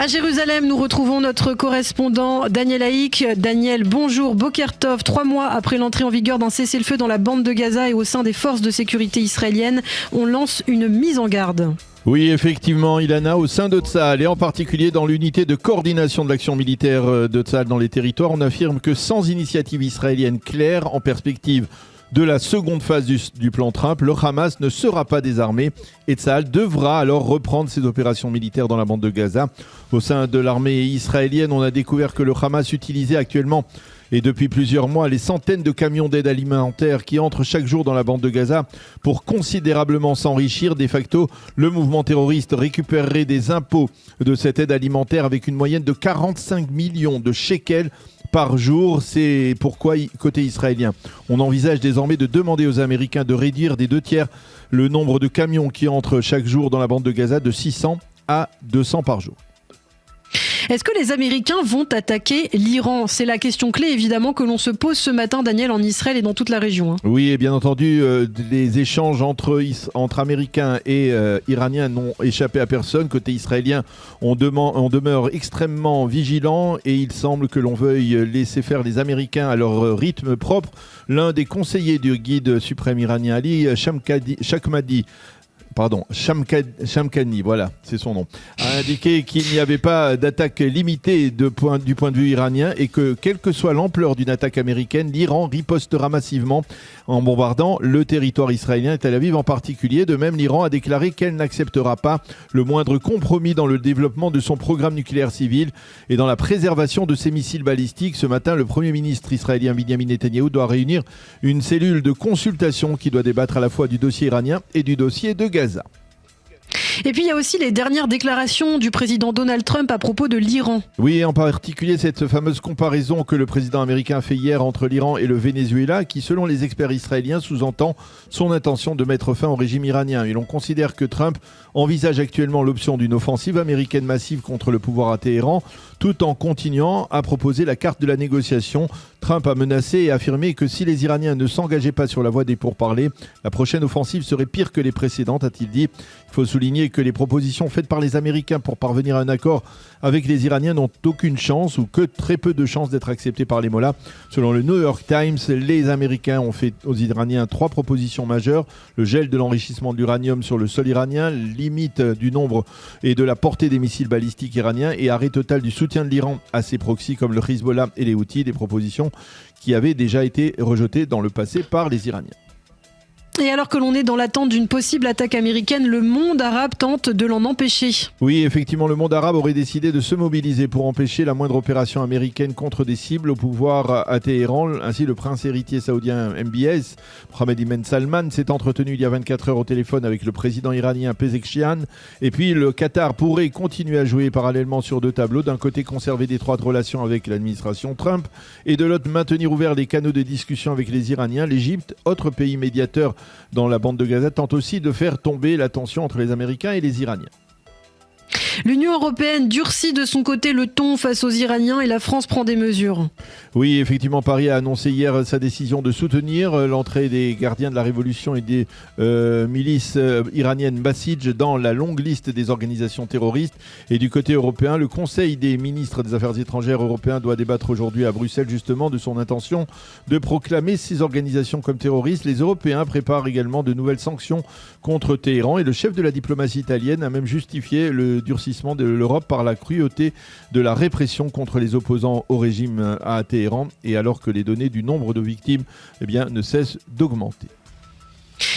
À Jérusalem, nous retrouvons notre correspondant Daniel Haïk. Daniel, bonjour. Boker Tov, 3 mois après l'entrée en vigueur d'un cessez-le-feu dans la bande de Gaza et au sein des forces de sécurité israéliennes, on lance une mise en garde. Oui, effectivement, Ilana, au sein de Tsahal et en particulier dans l'unité de coordination de l'action militaire de Tsahal dans les territoires, on affirme que sans initiative israélienne claire en perspective de la seconde phase du plan Trump, le Hamas ne sera pas désarmé et Tsahal devra alors reprendre ses opérations militaires dans la bande de Gaza. Au sein de l'armée israélienne, on a découvert que le Hamas utilisait actuellement et depuis plusieurs mois les centaines de camions d'aide alimentaire qui entrent chaque jour dans la bande de Gaza pour considérablement s'enrichir. De facto, le mouvement terroriste récupérerait des impôts de cette aide alimentaire avec une moyenne de 45 millions de shekels par jour. C'est pourquoi, côté israélien, on envisage désormais de demander aux Américains de réduire des 2/3 le nombre de camions qui entrent chaque jour dans la bande de Gaza de 600 à 200 par jour. Est-ce que les Américains vont attaquer l'Iran ? C'est la question clé évidemment que l'on se pose ce matin, Daniel, en Israël et dans toute la région. Oui, et bien entendu, les échanges entre Américains et Iraniens n'ont échappé à personne. Côté israélien, on demeure extrêmement vigilant et il semble que l'on veuille laisser faire les Américains à leur rythme propre. L'un des conseillers du guide suprême iranien, Ali Shamkhani, voilà, c'est son nom, a indiqué qu'il n'y avait pas d'attaque limitée du point de vue iranien et que, quelle que soit l'ampleur d'une attaque américaine, l'Iran ripostera massivement en bombardant le territoire israélien et Tel Aviv en particulier. De même, l'Iran a déclaré qu'elle n'acceptera pas le moindre compromis dans le développement de son programme nucléaire civil et dans la préservation de ses missiles balistiques. Ce matin, le Premier ministre israélien Benyamin Netanyahou doit réunir une cellule de consultation qui doit débattre à la fois du dossier iranien et du dossier de Gaza. Et puis il y a aussi les dernières déclarations du président Donald Trump à propos de l'Iran. Oui, en particulier cette fameuse comparaison que le président américain a fait hier entre l'Iran et le Venezuela, qui selon les experts israéliens sous-entend son intention de mettre fin au régime iranien. Et l'on considère que Trump envisage actuellement l'option d'une offensive américaine massive contre le pouvoir à Téhéran, tout en continuant à proposer la carte de la négociation. Trump a menacé et affirmé que si les Iraniens ne s'engageaient pas sur la voie des pourparlers, la prochaine offensive serait pire que les précédentes, a-t-il dit. Il faut souligner que les propositions faites par les Américains pour parvenir à un accord avec les Iraniens n'ont aucune chance ou que très peu de chances d'être acceptées par les mollahs. Selon le New York Times, les Américains ont fait aux Iraniens 3 propositions majeures. Le gel de l'enrichissement de l'uranium sur le sol iranien, limite du nombre et de la portée des missiles balistiques iraniens et arrêt total du soutien de l'Iran à ses proxys comme le Hezbollah et les Houthis, des propositions qui avaient déjà été rejetées dans le passé par les Iraniens. Et alors que l'on est dans l'attente d'une possible attaque américaine, le monde arabe tente de l'en empêcher. Oui, effectivement, le monde arabe aurait décidé de se mobiliser pour empêcher la moindre opération américaine contre des cibles au pouvoir à Téhéran. Ainsi, le prince héritier saoudien MBS, Mohammed Ibn Salman, s'est entretenu il y a 24 heures au téléphone avec le président iranien Pezeshkian. Et puis, le Qatar pourrait continuer à jouer parallèlement sur 2 tableaux. D'un côté, conserver d'étroites relations avec l'administration Trump et de l'autre, maintenir ouverts les canaux de discussion avec les Iraniens. L'Égypte, autre pays médiateur dans la bande de Gaza, tente aussi de faire tomber la tension entre les Américains et les Iraniens. L'Union européenne durcit de son côté le ton face aux Iraniens et la France prend des mesures. Oui, effectivement, Paris a annoncé hier sa décision de soutenir l'entrée des gardiens de la révolution et des milices iraniennes Basij dans la longue liste des organisations terroristes. Et du côté européen, le Conseil des ministres des Affaires étrangères européens doit débattre aujourd'hui à Bruxelles justement de son intention de proclamer ces organisations comme terroristes. Les Européens préparent également de nouvelles sanctions contre Téhéran et le chef de la diplomatie italienne a même justifié le durcissement de l'Europe par la cruauté de la répression contre les opposants au régime à Téhéran et alors que les données du nombre de victimes ne cessent d'augmenter.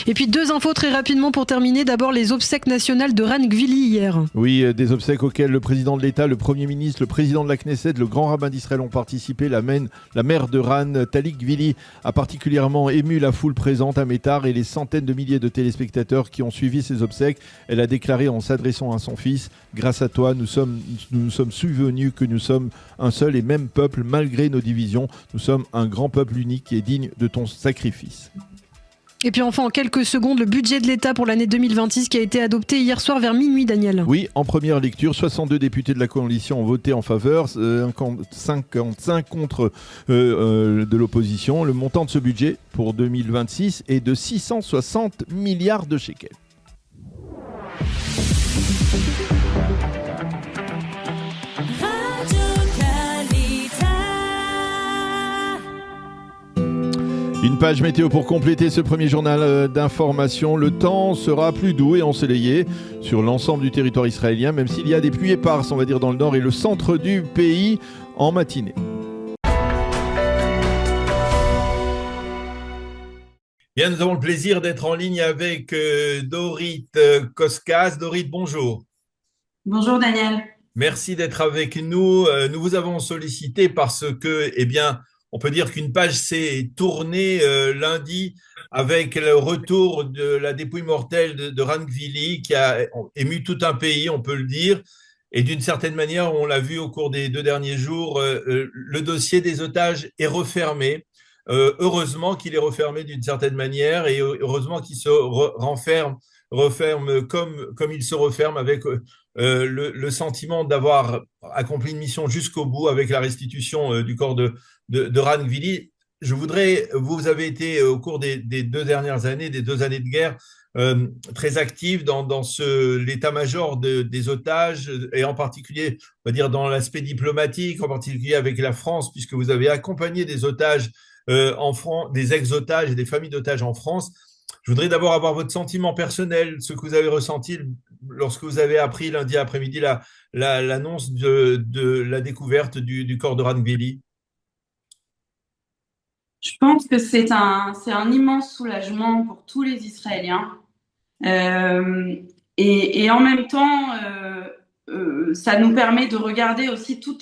Et puis 2 infos très rapidement pour terminer. D'abord les obsèques nationales de Ran Gvili hier. Oui, des obsèques auxquelles le président de l'État, le Premier ministre, le président de la Knesset, le grand rabbin d'Israël ont participé. La mère de Ran, Tali Gvili, a particulièrement ému la foule présente à Métard et les centaines de milliers de téléspectateurs qui ont suivi ces obsèques. Elle a déclaré en s'adressant à son fils « Grâce à toi, nous nous sommes souvenus que nous sommes un seul et même peuple malgré nos divisions. Nous sommes un grand peuple unique et digne de ton sacrifice. » Et puis enfin, en quelques secondes, le budget de l'État pour l'année 2026 qui a été adopté hier soir vers minuit, Daniel. Oui, en première lecture, 62 députés de la coalition ont voté en faveur, 55 contre de l'opposition. Le montant de ce budget pour 2026 est de 660 milliards de shekels. Une page météo pour compléter ce premier journal d'information. Le temps sera plus doux et ensoleillé sur l'ensemble du territoire israélien, même s'il y a des pluies éparses, on va dire, dans le nord et le centre du pays en matinée. Bien, nous avons le plaisir d'être en ligne avec Dorit Koskas. Dorit, bonjour. Bonjour Daniel. Merci d'être avec nous. Nous vous avons sollicité parce que, eh bien, on peut dire qu'une page s'est tournée lundi avec le retour de la dépouille mortelle de Ran Gvili qui a ému tout un pays, on peut le dire. Et d'une certaine manière, on l'a vu au cours des 2 derniers jours, le dossier des otages est refermé. Heureusement qu'il est refermé d'une certaine manière et heureusement qu'il se referme comme il se referme avec le sentiment d'avoir accompli une mission jusqu'au bout avec la restitution du corps de Ran Gvili. Vous avez été au cours des 2 dernières années, des 2 années de guerre, très actif dans l'état-major des otages et en particulier, on va dire, dans l'aspect diplomatique, en particulier avec la France, puisque vous avez accompagné des otages en France, des ex-otages et des familles d'otages en France. Je voudrais d'abord avoir votre sentiment personnel, ce que vous avez ressenti lorsque vous avez appris lundi après-midi l'annonce de la découverte du corps de Ran Gvili. Je pense que c'est un immense soulagement pour tous les Israéliens. Et en même temps, ça nous permet de regarder aussi tout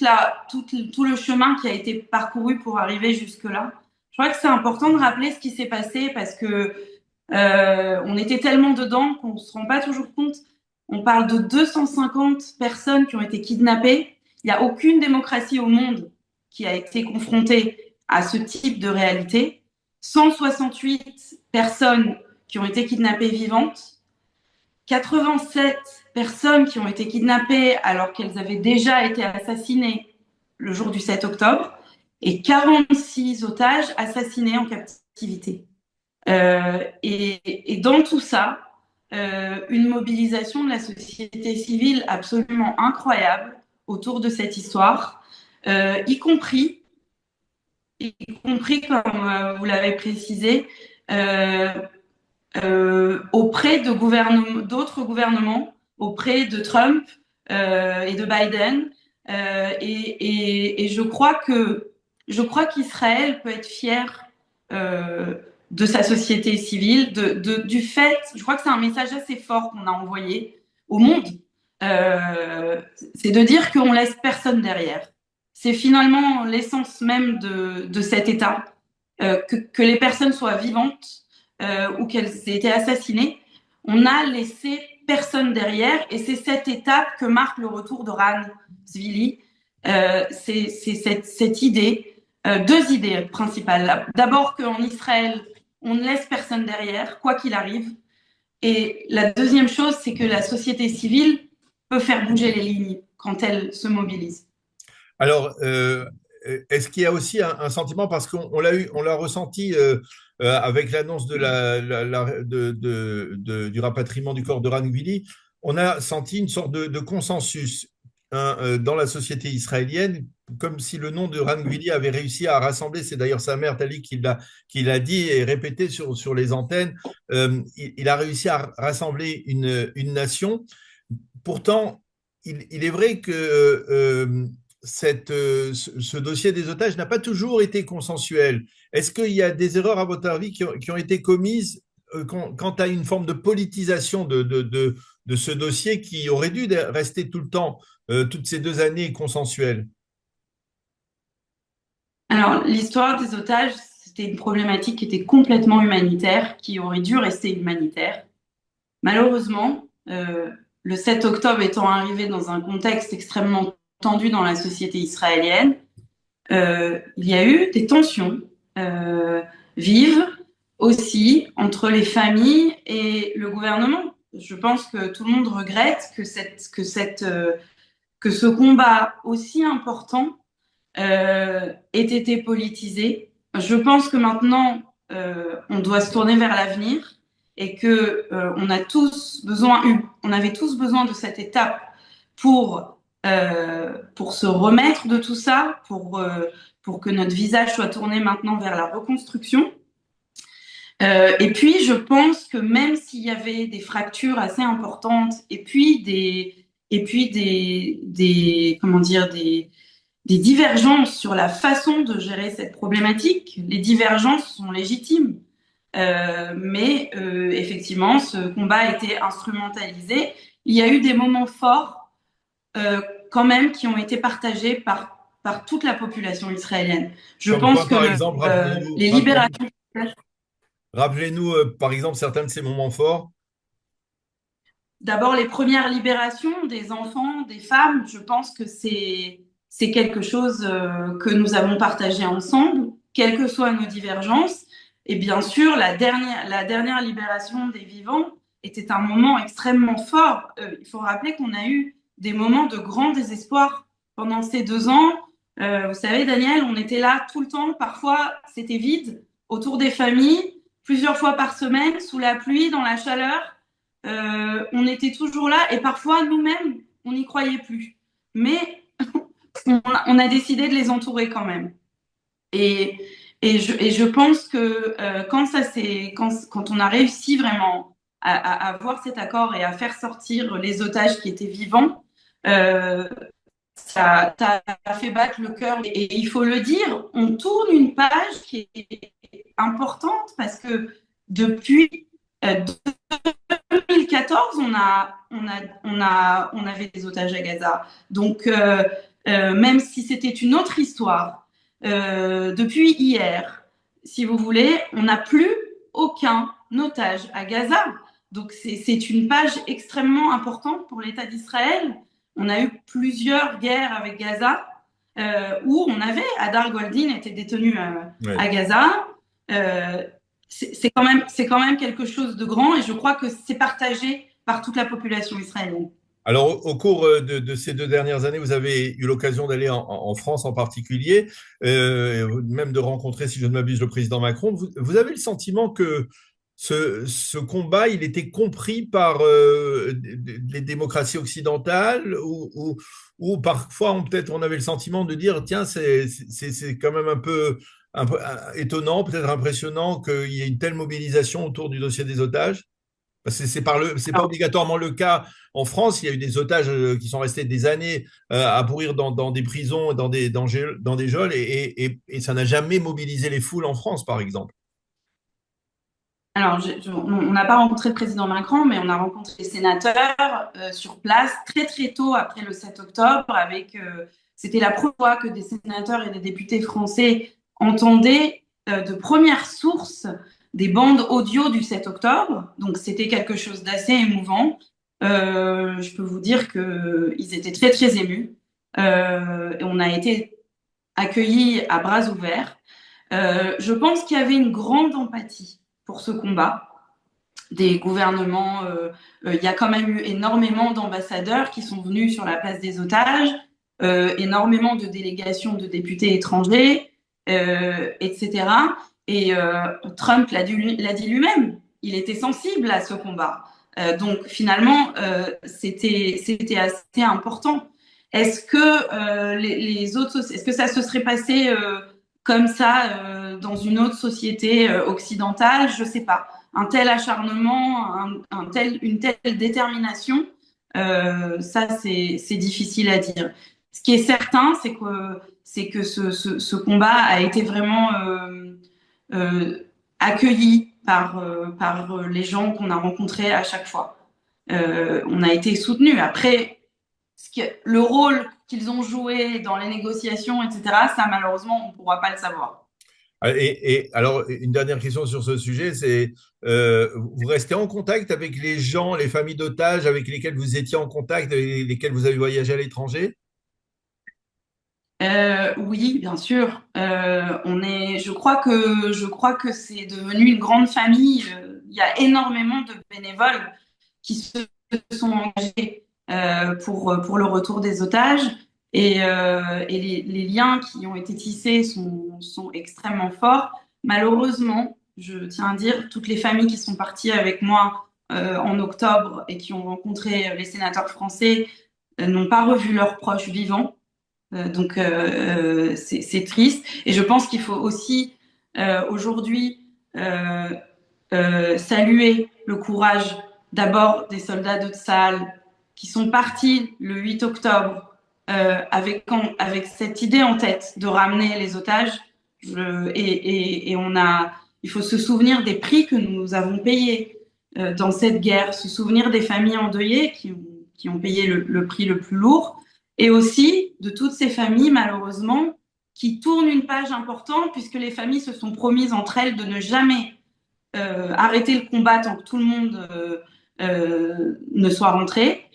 le chemin qui a été parcouru pour arriver jusque-là. Je crois que c'est important de rappeler ce qui s'est passé parce que on était tellement dedans qu'on ne se rend pas toujours compte. On parle de 250 personnes qui ont été kidnappées. Il n'y a aucune démocratie au monde qui a été confrontée à ce type de réalité. 168 personnes qui ont été kidnappées vivantes. 87 personnes qui ont été kidnappées alors qu'elles avaient déjà été assassinées le jour du 7 octobre. Et 46 otages assassinés en captivité. Et dans tout ça, une mobilisation de la société civile absolument incroyable autour de cette histoire, y compris comme vous l'avez précisé, auprès d'autres gouvernements, auprès de Trump et de Biden. Et je crois qu'Israël peut être fier de sa société civile, du fait, je crois que c'est un message assez fort qu'on a envoyé au monde, c'est de dire qu'on laisse personne derrière. C'est finalement l'essence même de cet État, que les personnes soient vivantes ou qu'elles aient été assassinées. On a laissé personne derrière et c'est cette étape que marque le retour de Ran Gvili. C'est cette idée, 2 idées principales. D'abord qu'en Israël, on ne laisse personne derrière, quoi qu'il arrive. Et la deuxième chose, c'est que la société civile peut faire bouger les lignes quand elle se mobilise. Alors, est-ce qu'il y a aussi un sentiment, parce qu'on l'a ressenti avec l'annonce du rapatriement du corps de Ran Gvili, on a senti une sorte de consensus dans la société israélienne, comme si le nom de Ran Gvili avait réussi à rassembler. C'est d'ailleurs sa mère, Tali, qui l'a dit et répété sur les antennes. Il a réussi à rassembler une nation. Pourtant, il est vrai que ce dossier des otages n'a pas toujours été consensuel. Est-ce qu'il y a des erreurs, à votre avis, qui ont été commises quant à une forme de politisation de ce dossier qui aurait dû rester tout le temps, toutes ces 2 années consensuelles? Alors, l'histoire des otages, c'était une problématique qui était complètement humanitaire, qui aurait dû rester humanitaire. Malheureusement, le 7 octobre étant arrivé dans un contexte extrêmement tendu dans la société israélienne, il y a eu des tensions vives aussi entre les familles et le gouvernement. Je pense que tout le monde regrette que ce combat aussi important ait été politisé. Je pense que maintenant, on doit se tourner vers l'avenir et que on avait tous besoin de cette étape pour se remettre de tout ça, pour que notre visage soit tourné maintenant vers la reconstruction. Et puis, je pense que même s'il y avait des fractures assez importantes, comment dire, des divergences sur la façon de gérer cette problématique, les divergences sont légitimes. Mais effectivement, ce combat a été instrumentalisé. Il y a eu des moments forts, quand même, qui ont été partagés par toute la population israélienne. Je Comme pense quoi, que par exemple, les libérations. rappelez-nous, par exemple, certains de ces moments forts. D'abord, les premières libérations des enfants, des femmes, je pense que c'est quelque chose que nous avons partagé ensemble, quelles que soient nos divergences. Et bien sûr, la dernière libération des vivants était un moment extrêmement fort. Il faut rappeler qu'on a eu des moments de grand désespoir pendant ces 2 ans. Vous savez, Daniel, on était là tout le temps. Parfois, c'était vide autour des familles, plusieurs fois par semaine, sous la pluie, dans la chaleur. On était toujours là et parfois nous-mêmes, on n'y croyait plus. Mais on a décidé de les entourer quand même. Et, et je pense que quand on a réussi vraiment à avoir cet accord et à faire sortir les otages qui étaient vivants, euh, ça a fait battre le cœur. Et il faut le dire, on tourne une page qui est importante parce que depuis 2014, on avait des otages à Gaza. Donc, même si c'était une autre histoire, depuis hier, si vous voulez, on n'a plus aucun otage à Gaza. Donc, c'est une page extrêmement importante pour l'État d'Israël. On a eu plusieurs guerres avec Gaza, où on avait Hadar Goldin était détenu Ouais. à Gaza. Euh, c'est quand même quelque chose de grand et je crois que c'est partagé par toute la population israélienne. Alors, au cours de ces 2 dernières années, vous avez eu l'occasion d'aller en France en particulier, même de rencontrer, si je ne m'abuse, le président Macron. Vous avez le sentiment que ce combat, il était compris par les démocraties occidentales ou parfois peut-être on avait le sentiment de dire, tiens, c'est quand même un peu étonnant, peut-être impressionnant qu'il y ait une telle mobilisation autour du dossier des otages? Parce que c'est pas obligatoirement le cas en France. Il y a eu des otages qui sont restés des années à pourrir dans des prisons, dans des geôles, et ça n'a jamais mobilisé les foules en France, par exemple. Alors, on n'a pas rencontré le président Macron, mais on a rencontré les sénateurs sur place très très tôt après le 7 octobre. C'était la première fois que des sénateurs et des députés français entendaient de première source des bandes audio du 7 octobre. Donc, c'était quelque chose d'assez émouvant. Je peux vous dire qu'ils étaient très très émus. Et on a été accueillis à bras ouverts. Je pense qu'il y avait une grande empathie pour ce combat des gouvernements. Il y a quand même eu énormément d'ambassadeurs qui sont venus sur la place des otages, énormément de délégations de députés étrangers, etc. Et Trump l'a dit lui-même, il était sensible à ce combat. Donc finalement, c'était assez important. Est-ce que les autres, est-ce que ça se serait passé comme ça dans une autre société occidentale? Je sais pas. Un tel acharnement, une telle détermination, ça c'est difficile à dire. Ce qui est certain, c'est que ce combat a été vraiment euh, accueilli par les gens qu'on a rencontrés à chaque fois. On a été soutenus. Après, le rôle qu'ils ont joué dans les négociations, etc., ça malheureusement, on ne pourra pas le savoir. Et alors, une dernière question sur ce sujet, c'est vous restez en contact avec les gens, les familles d'otages avec lesquelles vous étiez en contact et lesquelles vous avez voyagé à l'étranger? Oui, bien sûr. Je crois que c'est devenu une grande famille. Il y a énormément de bénévoles qui se sont engagés pour le retour des otages et les liens qui ont été tissés sont extrêmement forts. Malheureusement, je tiens à dire, toutes les familles qui sont parties avec moi en octobre et qui ont rencontré les sénateurs français n'ont pas revu leurs proches vivants. C'est triste. Et je pense qu'il faut aussi aujourd'hui saluer le courage d'abord des soldats de Tsahal qui sont partis le 8 octobre avec cette idée en tête de ramener les otages. Il faut se souvenir des prix que nous avons payés dans cette guerre, se souvenir des familles endeuillées qui ont payé le prix le plus lourd, et aussi de toutes ces familles, malheureusement, qui tournent une page importante, puisque les familles se sont promises entre elles de ne jamais arrêter le combat tant que tout le monde ne soit rentré.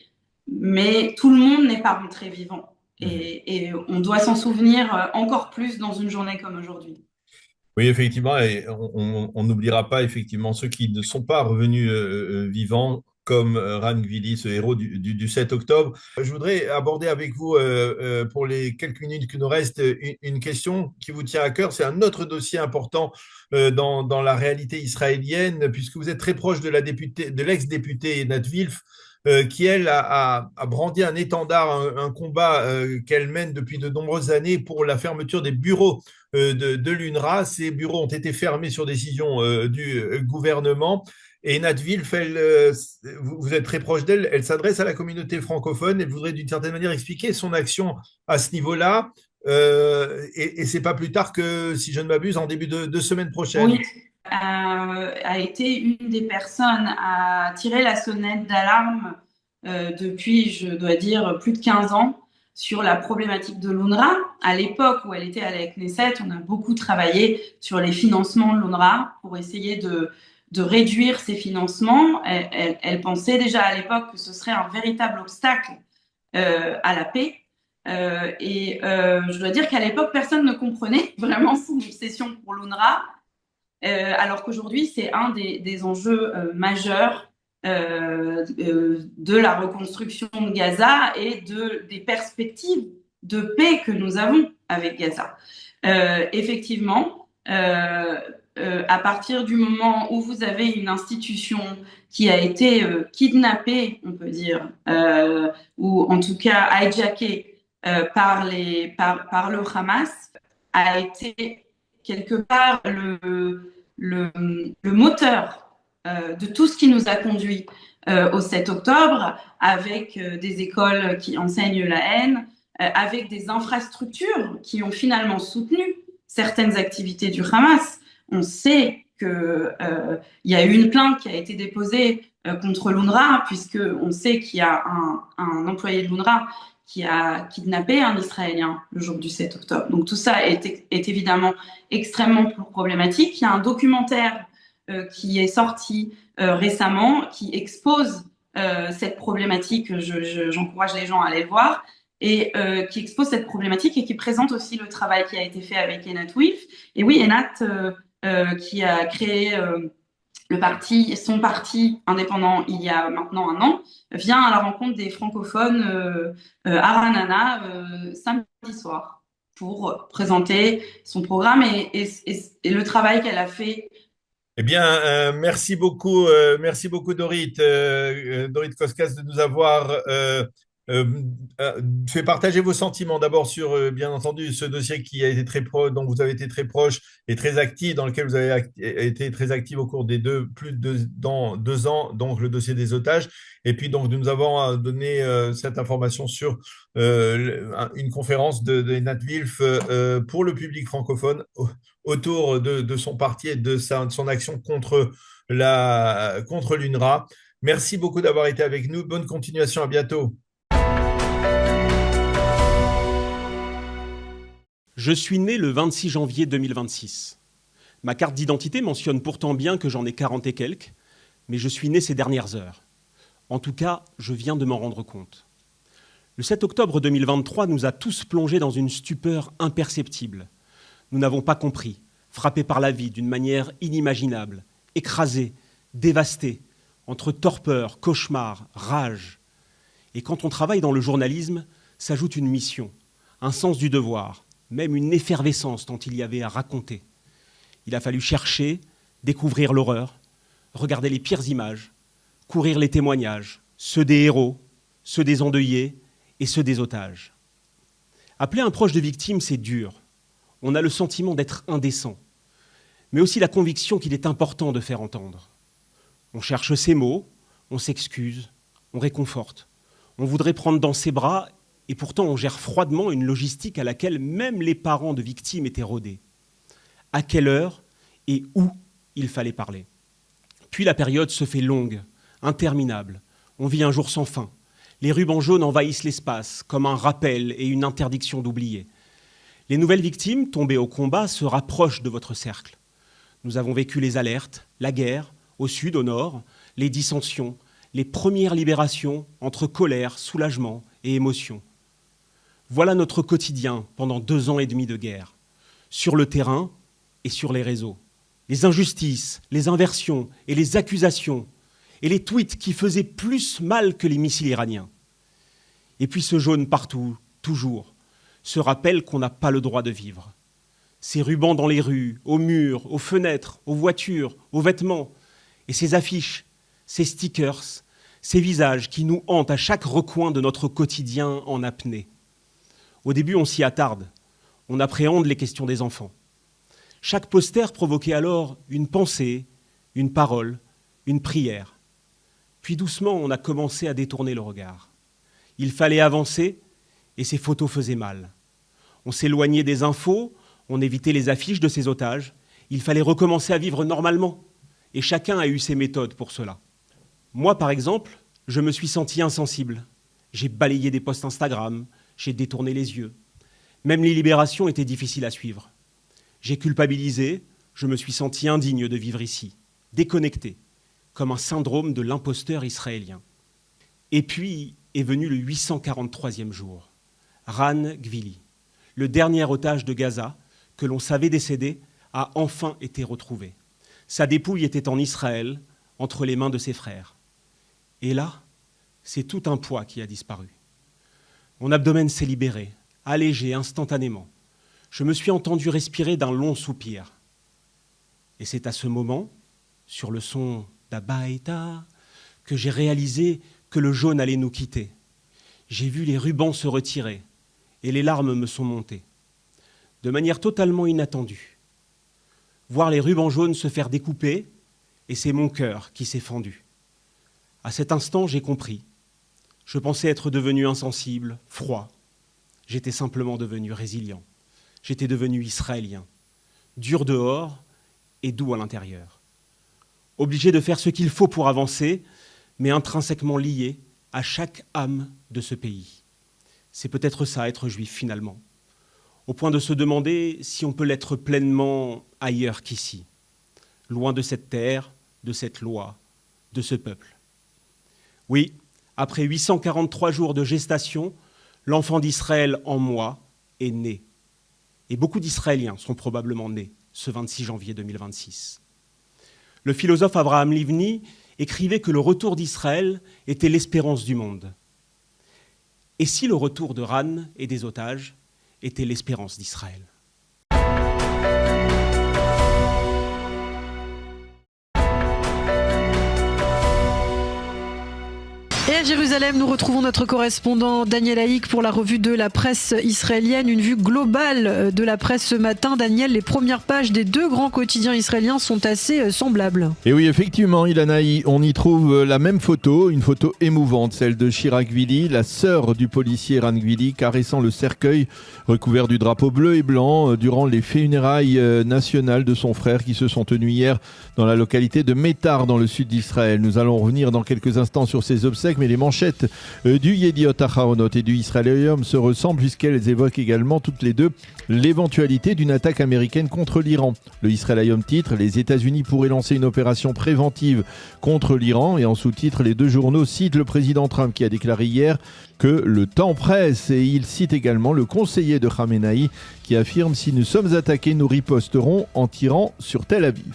Mais tout le monde n'est pas rentré vivant. Et on doit s'en souvenir encore plus dans une journée comme aujourd'hui. Oui, effectivement, et on n'oubliera pas effectivement ceux qui ne sont pas revenus vivants, comme Ran Gvili, ce héros du 7 octobre. Je voudrais aborder avec vous, pour les quelques minutes qui nous restent, une question qui vous tient à cœur. C'est un autre dossier important dans la réalité israélienne, puisque vous êtes très proche de l'ex-députée Einat Wilf, qui, elle, a brandi un étendard, un combat qu'elle mène depuis de nombreuses années pour la fermeture des bureaux de l'UNRWA. Ces bureaux ont été fermés sur décision du gouvernement. Et Einat Wilf, vous êtes très proche d'elle, elle s'adresse à la communauté francophone, elle voudrait d'une certaine manière expliquer son action à ce niveau-là. Et c'est pas plus tard que, si je ne m'abuse, en début de semaine prochaine. Oui, a été une des personnes à tirer la sonnette d'alarme depuis, je dois dire, plus de 15 ans sur la problématique de l'UNRWA. À l'époque où elle était à la Knesset, on a beaucoup travaillé sur les financements de l'UNRWA pour essayer de réduire ces financements. Elle pensait déjà à l'époque que ce serait un véritable obstacle à la paix. Je dois dire qu'à l'époque, personne ne comprenait vraiment son obsession pour l'UNRWA, alors qu'aujourd'hui, c'est un des enjeux majeurs de la reconstruction de Gaza et des perspectives de paix que nous avons avec Gaza. Effectivement, à partir du moment où vous avez une institution qui a été kidnappée, on peut dire, ou en tout cas hijackée par le Hamas, a été quelque part le moteur de tout ce qui nous a conduit au 7 octobre, avec des écoles qui enseignent la haine, avec des infrastructures qui ont finalement soutenu certaines activités du Hamas. On sait qu'il y a eu une plainte qui a été déposée contre l'UNRWA, puisqu'on sait qu'il y a un employé de l'UNRWA qui a kidnappé un Israélien le jour du 7 octobre. Donc tout ça est évidemment extrêmement problématique. Il y a un documentaire qui est sorti récemment, qui expose cette problématique. J'encourage les gens à aller le voir, et qui expose cette problématique et qui présente aussi le travail qui a été fait avec Einat Wilf. Et oui, Einat, qui a créé son parti indépendant il y a maintenant un an, vient à la rencontre des francophones à Ranana samedi soir pour présenter son programme et le travail qu'elle a fait. Eh bien, merci beaucoup Dorit, Dorit Koskas, de nous avoir fait partager vos sentiments d'abord sur, bien entendu, ce dossier qui a été très proche, dont vous avez été très proche et très actif, dans lequel vous avez été très actif au cours des plus de 2 ans, donc le dossier des otages. Et puis donc nous avons donné cette information sur une conférence de Einat Wilf pour le public francophone autour de son parti et de son action contre l'UNRWA. Merci beaucoup d'avoir été avec nous. Bonne continuation. À bientôt. Je suis né le 26 janvier 2026. Ma carte d'identité mentionne pourtant bien que j'en ai 40 et quelques, mais je suis né ces dernières heures. En tout cas, je viens de m'en rendre compte. Le 7 octobre 2023 nous a tous plongés dans une stupeur imperceptible. Nous n'avons pas compris, frappés par la vie d'une manière inimaginable, écrasés, dévastés, entre torpeur, cauchemar, rage. Et quand on travaille dans le journalisme, s'ajoute une mission, un sens du devoir, même une effervescence tant il y avait à raconter. Il a fallu chercher, découvrir l'horreur, regarder les pires images, courir les témoignages, ceux des héros, ceux des endeuillés et ceux des otages. Appeler un proche de victime, c'est dur. On a le sentiment d'être indécent. mais aussi la conviction qu'il est important de faire entendre. On cherche ses mots, on s'excuse, on réconforte. On voudrait prendre dans ses bras, et pourtant on gère froidement une logistique à laquelle même les parents de victimes étaient rodés. À quelle heure et où il fallait parler. Puis la période se fait longue, interminable. On vit un jour sans fin. Les rubans jaunes envahissent l'espace, comme un rappel et une interdiction d'oublier. Les nouvelles victimes, tombées au combat, se rapprochent de votre cercle. Nous avons vécu les alertes, la guerre, au sud, au nord, les dissensions, les premières libérations entre colère, soulagement et émotion. Voilà notre quotidien pendant 2 ans et demi de guerre, sur le terrain et sur les réseaux. Les injustices, les inversions et les accusations, et les tweets qui faisaient plus mal que les missiles iraniens. Et puis ce jaune partout, toujours, ce rappel qu'on n'a pas le droit de vivre. Ces rubans dans les rues, aux murs, aux fenêtres, aux voitures, aux vêtements, et ces affiches, ces stickers, ces visages qui nous hantent à chaque recoin de notre quotidien en apnée. Au début, on s'y attarde, on appréhende les questions des enfants. Chaque poster provoquait alors une pensée, une parole, une prière. Puis doucement, on a commencé à détourner le regard. Il fallait avancer et ces photos faisaient mal. On s'éloignait des infos, on évitait les affiches de ces otages. Il fallait recommencer à vivre normalement. Et chacun a eu ses méthodes pour cela. Moi, par exemple, je me suis senti insensible. J'ai balayé des posts Instagram, j'ai détourné les yeux. Même les libérations étaient difficiles à suivre. J'ai culpabilisé, je me suis senti indigne de vivre ici, déconnecté, comme un syndrome de l'imposteur israélien. Et puis est venu le 843e jour. Ran Gvili, le dernier otage de Gaza, que l'on savait décédé, a enfin été retrouvé. Sa dépouille était en Israël, entre les mains de ses frères. Et là, c'est tout un poids qui a disparu. Mon abdomen s'est libéré, allégé instantanément. Je me suis entendu respirer d'un long soupir. Et c'est à ce moment, sur le son d'Abaïta, que j'ai réalisé que le jaune allait nous quitter. J'ai vu les rubans se retirer et les larmes me sont montées. De manière totalement inattendue. Voir les rubans jaunes se faire découper, et c'est mon cœur qui s'est fendu. À cet instant, j'ai compris. Je pensais être devenu insensible, froid. J'étais simplement devenu résilient. J'étais devenu israélien, dur dehors et doux à l'intérieur. Obligé de faire ce qu'il faut pour avancer, mais intrinsèquement lié à chaque âme de ce pays. C'est peut-être ça, être juif finalement, au point de se demander si on peut l'être pleinement ailleurs qu'ici, loin de cette terre, de cette loi, de ce peuple. Oui, après 843 jours de gestation, l'enfant d'Israël en moi est né. Et beaucoup d'Israéliens sont probablement nés ce 26 janvier 2026. Le philosophe Abraham Livni écrivait que le retour d'Israël était l'espérance du monde. Et si le retour de Ran et des otages était l'espérance d'Israël ? Et à Jérusalem, nous retrouvons notre correspondant Daniel Haïk pour la revue de la presse israélienne. Une vue globale de la presse ce matin. Daniel, les premières pages des 2 grands quotidiens israéliens sont assez semblables. Et oui, effectivement, Ilanaï, on y trouve la même photo, une photo émouvante, celle de Shira Gvili, la sœur du policier Ran Gvili, caressant le cercueil recouvert du drapeau bleu et blanc durant les funérailles nationales de son frère qui se sont tenues hier dans la localité de Métar, dans le sud d'Israël. Nous allons revenir dans quelques instants sur ces obsèques, mais les manchettes du Yediot Aharonot et du Israel Hayom se ressemblent puisqu'elles évoquent également toutes les deux l'éventualité d'une attaque américaine contre l'Iran. Le Israel Hayom titre « Les États-Unis pourraient lancer une opération préventive contre l'Iran » et en sous-titre, les 2 journaux citent le président Trump qui a déclaré hier que le temps presse, et il cite également le conseiller de Khamenei qui affirme « Si nous sommes attaqués, nous riposterons en tirant sur Tel Aviv ».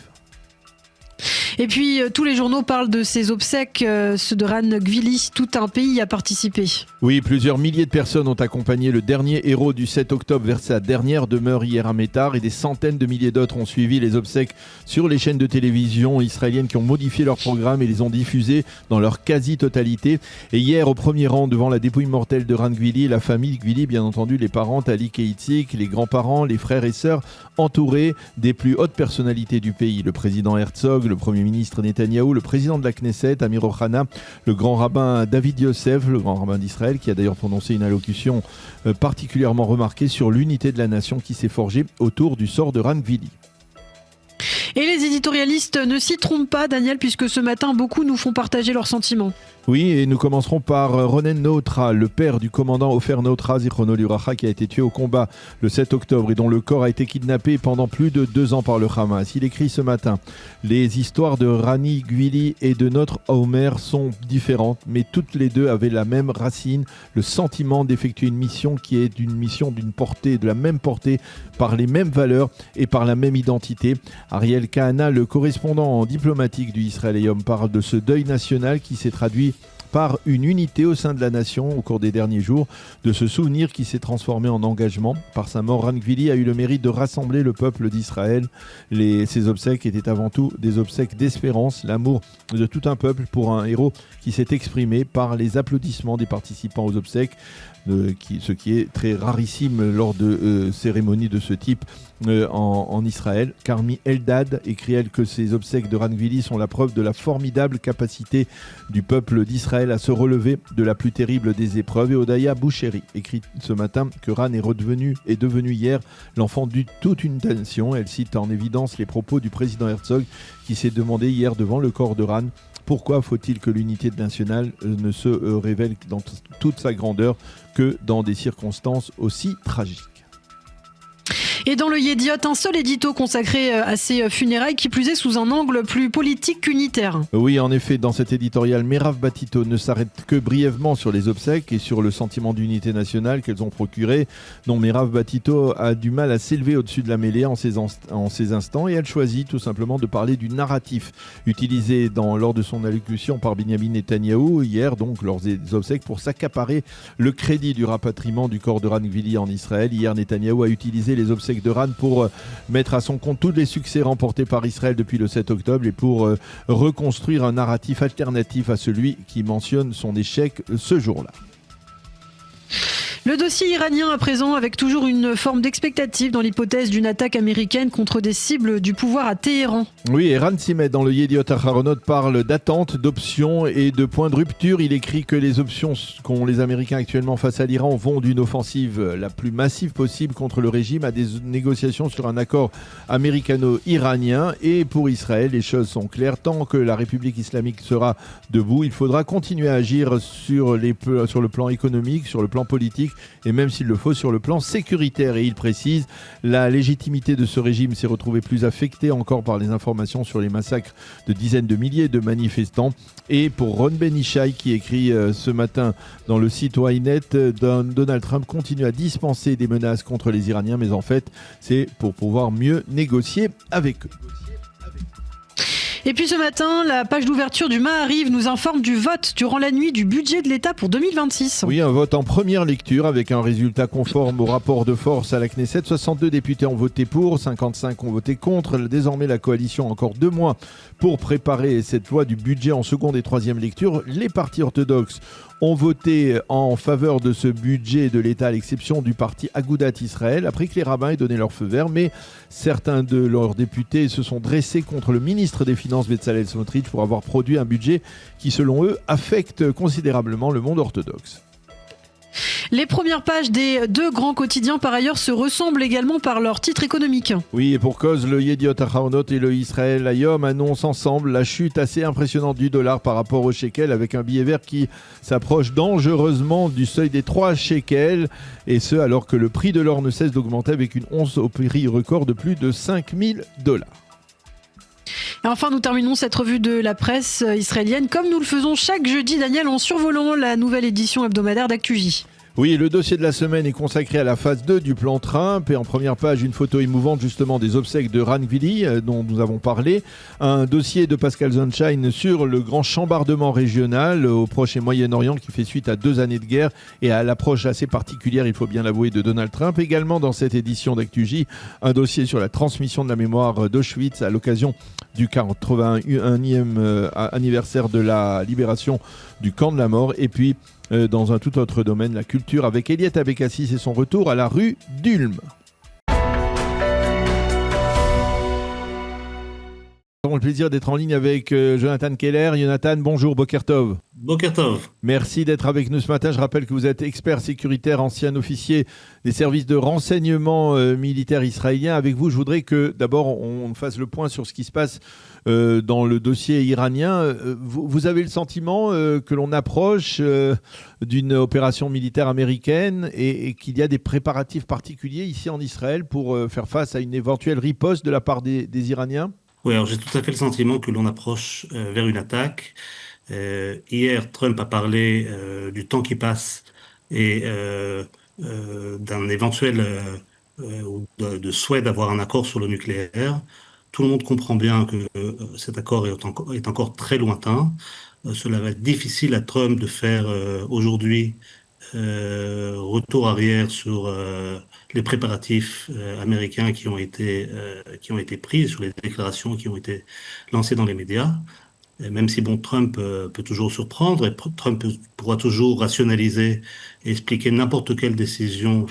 Et puis, tous les journaux parlent de ces obsèques, ceux de Ran Gvili. Tout un pays a participé. Oui, plusieurs milliers de personnes ont accompagné le dernier héros du 7 octobre vers sa dernière demeure hier à Métar, et des centaines de milliers d'autres ont suivi les obsèques sur les chaînes de télévision israéliennes qui ont modifié leur programme et les ont diffusés dans leur quasi-totalité. Et hier, au premier rang devant la dépouille mortelle de Ran Gvili, la famille Gvili, bien entendu, les parents Talik et Itzik, les grands-parents, les frères et sœurs, entourés des plus hautes personnalités du pays. Le président Herzog, le premier ministre Netanyahou, le président de la Knesset, Amir Ohana, le grand rabbin David Yosef, le grand rabbin d'Israël, qui a d'ailleurs prononcé une allocution particulièrement remarquée sur l'unité de la nation qui s'est forgée autour du sort de Ran Gvili. Et les éditorialistes ne s'y trompent pas, Daniel, puisque ce matin, beaucoup nous font partager leurs sentiments. Oui, et nous commencerons par Ronen Nautra, le père du commandant Ofer Nautra, Zichrono Livracha, qui a été tué au combat le 7 octobre et dont le corps a été kidnappé pendant plus de 2 ans par le Hamas. Il écrit ce matin: les histoires de Rani Gvili et de notre Omer sont différentes, mais toutes les deux avaient la même racine, le sentiment d'effectuer une mission qui est une mission d'une portée, de la même portée, par les mêmes valeurs et par la même identité. Ariel Kahana, le correspondant diplomatique du Israël Hayom, parle de ce deuil national qui s'est traduit par une unité au sein de la nation au cours des derniers jours, de ce souvenir qui s'est transformé en engagement. Par sa mort, Ran Gvili a eu le mérite de rassembler le peuple d'Israël. Ses obsèques étaient avant tout des obsèques d'espérance, l'amour de tout un peuple pour un héros qui s'est exprimé par les applaudissements des participants aux obsèques, ce qui est très rarissime lors de cérémonies de ce type en Israël. Carmi Eldad écrit, elle, que ces obsèques de Ran Gvili sont la preuve de la formidable capacité du peuple d'Israël à se relever de la plus terrible des épreuves. Et Odaya Boucheri écrit ce matin que Ran est devenu hier l'enfant de toute une nation. Elle cite en évidence les propos du président Herzog qui s'est demandé hier devant le corps de Ran: pourquoi faut-il que l'unité nationale ne se révèle dans toute sa grandeur que dans des circonstances aussi tragiques? Et dans le Yédiot, un seul édito consacré à ces funérailles, qui plus est sous un angle plus politique qu'unitaire. Oui, en effet, dans cet éditorial, Merav Batito ne s'arrête que brièvement sur les obsèques et sur le sentiment d'unité nationale qu'elles ont procuré. Non, Merav Batito a du mal à s'élever au-dessus de la mêlée en ces instants, et elle choisit tout simplement de parler du narratif utilisé lors de son allocution par Benyamin Netanyahou hier, donc lors des obsèques, pour s'accaparer le crédit du rapatriement du corps de Ran Gvili en Israël. Hier, Netanyahou a utilisé les obsèques de Ran pour mettre à son compte tous les succès remportés par Israël depuis le 7 octobre et pour reconstruire un narratif alternatif à celui qui mentionne son échec ce jour-là. Le dossier iranien à présent, avec toujours une forme d'expectative dans l'hypothèse d'une attaque américaine contre des cibles du pouvoir à Téhéran. Oui, et Ran Simet dans le Yediot Aharonot parle d'attentes, d'options et de points de rupture. Il écrit que les options qu'ont les Américains actuellement face à l'Iran vont d'une offensive la plus massive possible contre le régime à des négociations sur un accord américano-iranien. Et pour Israël, les choses sont claires. Tant que la République islamique sera debout, il faudra continuer à agir sur le plan économique, sur le plan politique, et même s'il le faut sur le plan sécuritaire. Et il précise, la légitimité de ce régime s'est retrouvée plus affectée encore par les informations sur les massacres de dizaines de milliers de manifestants. Et pour Ron Ben Ishai, qui écrit ce matin dans le site Ynet, Donald Trump continue à dispenser des menaces contre les Iraniens, mais en fait c'est pour pouvoir mieux négocier avec eux. Et puis ce matin, la page d'ouverture du Maariv nous informe du vote durant la nuit du budget de l'État pour 2026. Oui, un vote en première lecture avec un résultat conforme au rapport de force à la Knesset. 62 députés ont voté pour, 55 ont voté contre. Désormais, la coalition a encore 2 mois pour préparer cette loi du budget en seconde et troisième lecture. Les partis orthodoxes ont voté en faveur de ce budget de l'État, à l'exception du parti Agudat Israël, après que les rabbins aient donné leur feu vert. Mais certains de leurs députés se sont dressés contre le ministre des Finances, Bezalel Smotrich, pour avoir produit un budget qui, selon eux, affecte considérablement le monde orthodoxe. Les premières pages des 2 grands quotidiens, par ailleurs, se ressemblent également par leur titre économique. Oui, et pour cause, le Yediot Aharonot et le Israël Hayom annoncent ensemble la chute assez impressionnante du dollar par rapport au shekel, avec un billet vert qui s'approche dangereusement du seuil des 3 shekels, et ce alors que le prix de l'or ne cesse d'augmenter, avec une once au prix record de plus de $5 000. Et enfin, nous terminons cette revue de la presse israélienne, comme nous le faisons chaque jeudi, Daniel, en survolant la nouvelle édition hebdomadaire d'Actu-J. Oui, le dossier de la semaine est consacré à la phase 2 du plan Trump et en première page, une photo émouvante justement des obsèques de Ran Vili dont nous avons parlé. Un dossier de Pascal Sunshine sur le grand chambardement régional au Proche et Moyen-Orient qui fait suite à 2 années de guerre et à l'approche assez particulière, il faut bien l'avouer, de Donald Trump. Également dans cette édition d'ActuJ, un dossier sur la transmission de la mémoire d'Auschwitz à l'occasion du 81e anniversaire de la libération du camp de la mort. Et puis, dans un tout autre domaine, la culture, avec Eliette Abécassis et son retour à la rue d'Ulm. Nous avons le plaisir d'être en ligne avec Jonathan Keller. Jonathan, bonjour, Boker Tov. Boker Tov. Merci d'être avec nous ce matin. Je rappelle que vous êtes expert sécuritaire, ancien officier des services de renseignement militaire israélien. Avec vous, je voudrais que d'abord on fasse le point sur ce qui se passe dans le dossier iranien. Vous avez le sentiment que l'on approche d'une opération militaire américaine et qu'il y a des préparatifs particuliers ici en Israël pour faire face à une éventuelle riposte de la part des Iraniens ? Oui, alors j'ai tout à fait le sentiment que l'on approche vers une attaque. Hier, Trump a parlé du temps qui passe et d'un éventuel de souhait d'avoir un accord sur le nucléaire. Tout le monde comprend bien que cet accord est encore très lointain. Cela va être difficile à Trump de faire aujourd'hui retour arrière sur les préparatifs américains qui ont été pris, sur les déclarations qui ont été lancées dans les médias. Et même si Trump peut toujours surprendre, et Trump pourra toujours rationaliser et expliquer n'importe quelle décision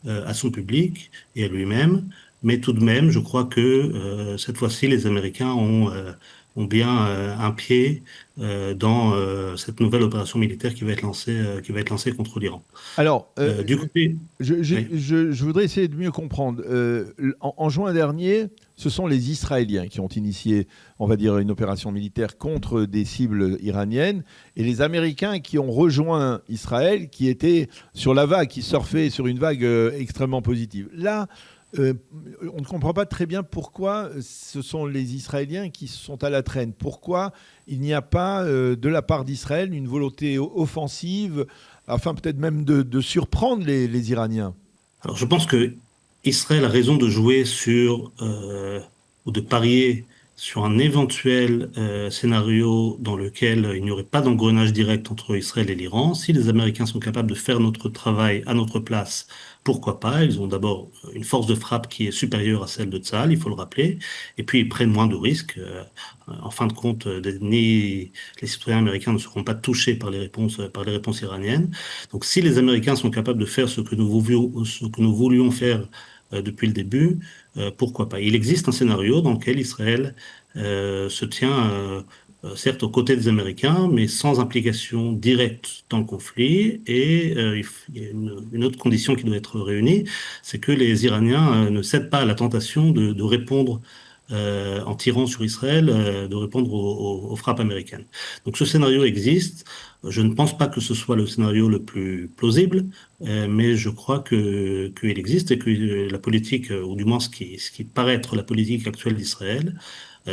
à son public et à lui-même, mais tout de même, je crois que cette fois-ci, les Américains ont bien un pied dans cette nouvelle opération militaire qui va être lancée contre l'Iran. Alors, du coup, je voudrais essayer de mieux comprendre. En juin dernier, ce sont les Israéliens qui ont initié, on va dire, une opération militaire contre des cibles iraniennes, et les Américains qui ont rejoint Israël, qui étaient sur la vague, qui surfaient sur une vague extrêmement positive. Là, on ne comprend pas très bien pourquoi ce sont les Israéliens qui sont à la traîne. Pourquoi il n'y a pas, de la part d'Israël, une volonté offensive, afin peut-être même de surprendre les Iraniens ? Alors je pense que Israël a raison de jouer ou de parier sur un éventuel scénario dans lequel il n'y aurait pas d'engrenage direct entre Israël et l'Iran. Si les Américains sont capables de faire notre travail à notre place, pourquoi pas? Ils ont d'abord une force de frappe qui est supérieure à celle de Tsahal, il faut le rappeler, et puis ils prennent moins de risques. En fin de compte, ni les citoyens américains ne seront pas touchés par les réponses iraniennes. Donc si les Américains sont capables de faire ce que nous voulions faire depuis le début, pourquoi pas? Il existe un scénario dans lequel Israël se tient certes aux côtés des Américains, mais sans implication directe dans le conflit. Et il y a une autre condition qui doit être réunie, c'est que les Iraniens ne cèdent pas à la tentation de répondre en tirant sur Israël, de répondre aux frappes américaines. Donc ce scénario existe. Je ne pense pas que ce soit le scénario le plus plausible, mais je crois qu'il existe et que la politique, ou du moins ce qui paraît être la politique actuelle d'Israël,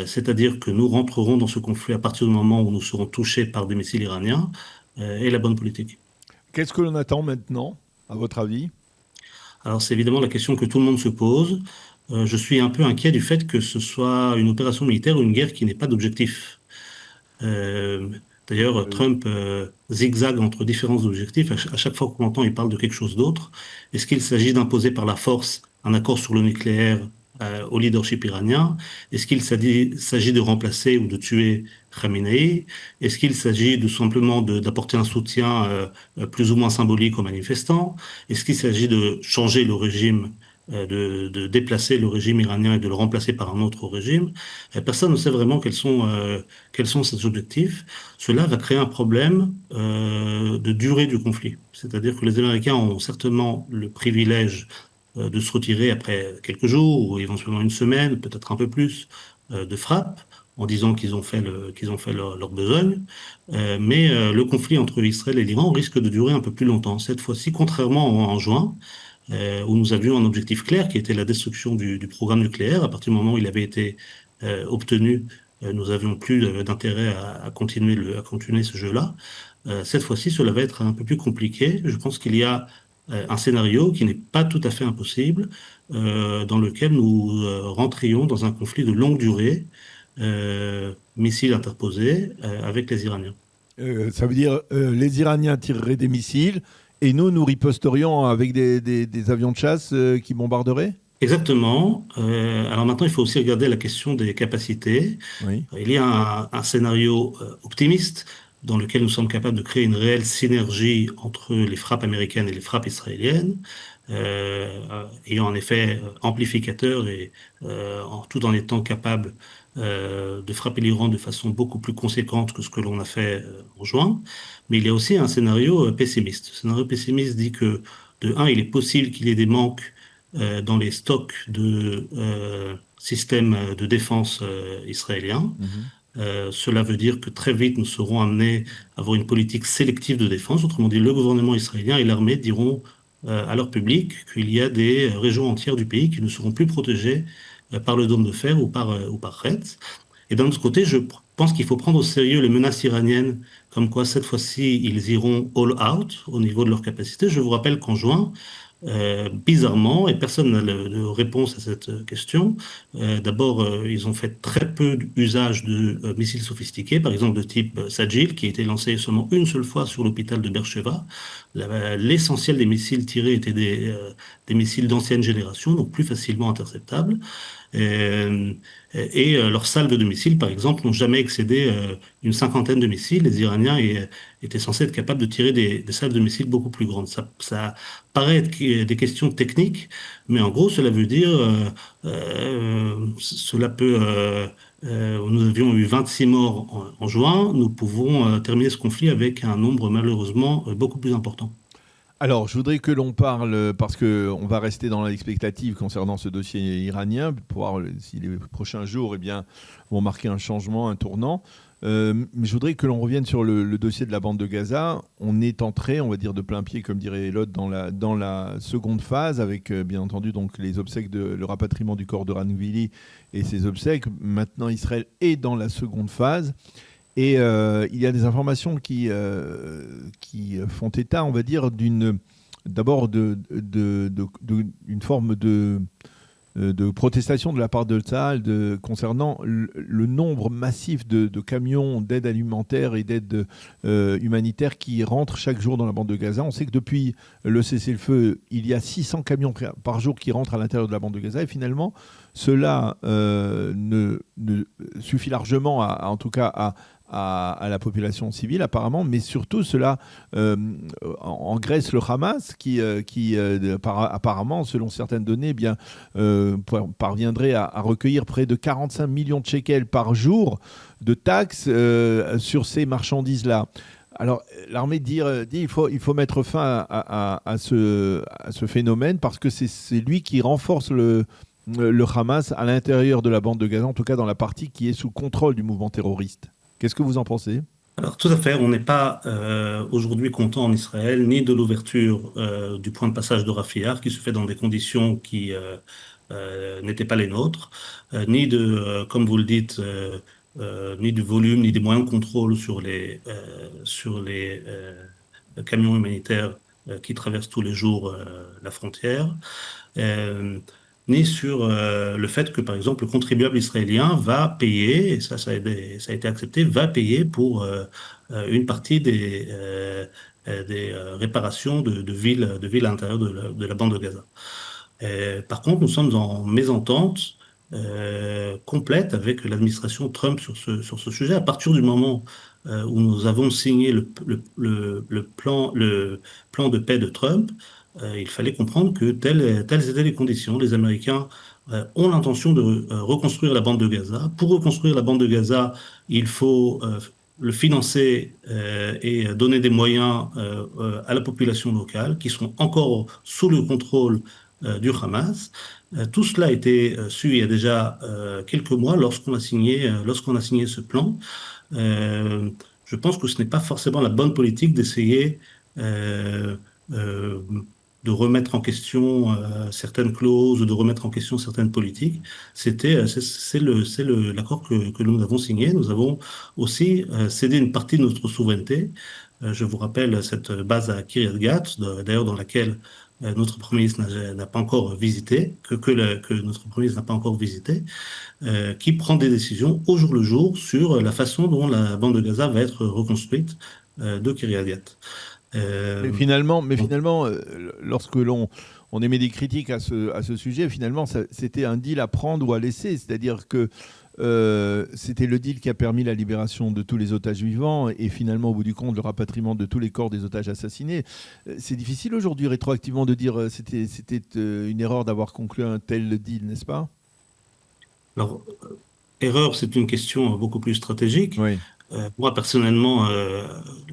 c'est-à-dire que nous rentrerons dans ce conflit à partir du moment où nous serons touchés par des missiles iraniens, est la bonne politique. Qu'est-ce que l'on attend maintenant, à votre avis ? Alors c'est évidemment la question que tout le monde se pose. Je suis un peu inquiet du fait que ce soit une opération militaire ou une guerre qui n'ait pas d'objectif. D'ailleurs, Trump zigzague entre différents objectifs. À chaque fois qu'on entend, il parle de quelque chose d'autre. Est-ce qu'il s'agit d'imposer par la force un accord sur le nucléaire au leadership iranien? Est-ce qu'il s'agit de remplacer ou de tuer Khamenei? Est-ce qu'il s'agit simplement d'apporter un soutien plus ou moins symbolique aux manifestants? Est-ce qu'il s'agit de changer le régime, de déplacer le régime iranien et de le remplacer par un autre régime? Personne ne sait vraiment quels sont ces objectifs. Cela va créer un problème de durée du conflit. C'est-à-dire que les Américains ont certainement le privilège de se retirer après quelques jours ou éventuellement une semaine, peut-être un peu plus, de frappe, en disant qu'ils ont fait leur besogne. Mais le conflit entre Israël et l'Iran risque de durer un peu plus longtemps. Cette fois-ci, contrairement en juin, où nous avions un objectif clair qui était la destruction du programme nucléaire. À partir du moment où il avait été obtenu, nous avions plus d'intérêt à continuer ce jeu-là. Cette fois-ci, cela va être un peu plus compliqué. Je pense qu'il y a un scénario qui n'est pas tout à fait impossible, dans lequel nous rentrions dans un conflit de longue durée, missiles interposés, avec les Iraniens. Ça veut dire les Iraniens tireraient des missiles et nous riposterions avec des avions de chasse qui bombarderaient? Exactement. Alors maintenant, il faut aussi regarder la question des capacités. Oui. Il y a un scénario optimiste dans lequel nous sommes capables de créer une réelle synergie entre les frappes américaines et les frappes israéliennes, ayant un effet amplificateur et tout en étant capable de frapper l'Iran de façon beaucoup plus conséquente que ce que l'on a fait en juin. Mais il y a aussi un scénario pessimiste. Le scénario pessimiste dit que, de un, il est possible qu'il y ait des manques dans les stocks de systèmes de défense israéliens. Cela veut dire que très vite, nous serons amenés à avoir une politique sélective de défense. Autrement dit, le gouvernement israélien et l'armée diront à leur public qu'il y a des régions entières du pays qui ne seront plus protégées par le dôme de fer ou par Retz. Et d'un autre côté, je pense qu'il faut prendre au sérieux les menaces iraniennes, comme quoi cette fois-ci, ils iront all out au niveau de leur capacité. Je vous rappelle qu'en juin, bizarrement, et personne n'a de réponse à cette question. D'abord, ils ont fait très peu d'usage de missiles sophistiqués, par exemple de type Sagil, qui a été lancé seulement une seule fois sur l'hôpital de Beersheva. L'essentiel des missiles tirés étaient des missiles d'ancienne génération, donc plus facilement interceptables. Et leurs salves de missiles, par exemple, n'ont jamais excédé une cinquantaine de missiles. Les Iraniens étaient censés être capables de tirer des salves de missiles beaucoup plus grandes. Ça paraît être des questions techniques, mais en gros, cela veut dire, cela peut, nous avions eu 26 morts en juin, nous pouvons terminer ce conflit avec un nombre malheureusement beaucoup plus important. Alors, je voudrais que l'on parle, parce qu'on va rester dans l'expectative concernant ce dossier iranien, pour voir si les prochains jours vont marquer un changement, un tournant. Mais je voudrais que l'on revienne sur le dossier de la bande de Gaza. On est entré, on va dire de plein pied, comme dirait l'autre, dans la seconde phase, avec bien entendu donc, les obsèques, le rapatriement du corps de Ranvili et ses obsèques. Maintenant, Israël est dans la seconde phase. Et il y a des informations qui font état, on va dire, d'abord d'une forme de protestation de la part de Tsahal concernant le nombre massif de camions d'aide alimentaire et d'aide humanitaire qui rentrent chaque jour dans la bande de Gaza. On sait que depuis le cessez-le-feu, il y a 600 camions par jour qui rentrent à l'intérieur de la bande de Gaza. Et finalement, cela ne suffit largement, en tout cas, à la population civile apparemment, mais surtout cela engraisse le Hamas qui apparemment, selon certaines données, parviendrait à recueillir près de 45 millions de shekels par jour de taxes sur ces marchandises-là. Alors, l'armée dit il faut mettre fin à ce phénomène parce que c'est lui qui renforce le Hamas à l'intérieur de la bande de Gaza, en tout cas dans la partie qui est sous contrôle du mouvement terroriste. Qu'est-ce que vous en pensez ? Alors tout à fait, on n'est pas aujourd'hui content en Israël ni de l'ouverture du point de passage de Rafah qui se fait dans des conditions qui n'étaient pas les nôtres, ni de, comme vous le dites, ni du volume, ni des moyens de contrôle sur les camions humanitaires qui traversent tous les jours la frontière. Ni sur le fait que, par exemple, le contribuable israélien va payer, et ça a été accepté, va payer pour une partie des réparations de villes à l'intérieur de la bande de Gaza. Par contre, nous sommes en mésentente complète avec l'administration Trump sur ce sujet. À partir du moment où nous avons signé le plan de paix de Trump, il fallait comprendre que telles étaient les conditions. Les Américains ont l'intention de reconstruire la bande de Gaza. Pour reconstruire la bande de Gaza, il faut le financer et donner des moyens à la population locale qui sont encore sous le contrôle du Hamas. Tout cela a été su il y a déjà quelques mois lorsqu'on a signé ce plan. Je pense que ce n'est pas forcément la bonne politique d'essayer de remettre en question certaines clauses, de remettre en question certaines politiques. C'est l'accord que nous avons signé. Nous avons aussi cédé une partie de notre souveraineté Je vous rappelle cette base à Kiryat Gat, d'ailleurs dans laquelle notre Premier ministre n'a pas encore visité, que notre Premier ministre n'a pas encore visité, qui prend des décisions au jour le jour sur la façon dont la bande de Gaza va être reconstruite de Kiryat Gat. Mais finalement, lorsque on émet des critiques à ce sujet, finalement, c'était un deal à prendre ou à laisser. C'est-à-dire que c'était le deal qui a permis la libération de tous les otages vivants et finalement, au bout du compte, le rapatriement de tous les corps des otages assassinés. C'est difficile aujourd'hui, rétroactivement, de dire c'était une erreur d'avoir conclu un tel deal, n'est-ce pas ? Alors, erreur, c'est une question beaucoup plus stratégique. Oui. Moi, personnellement,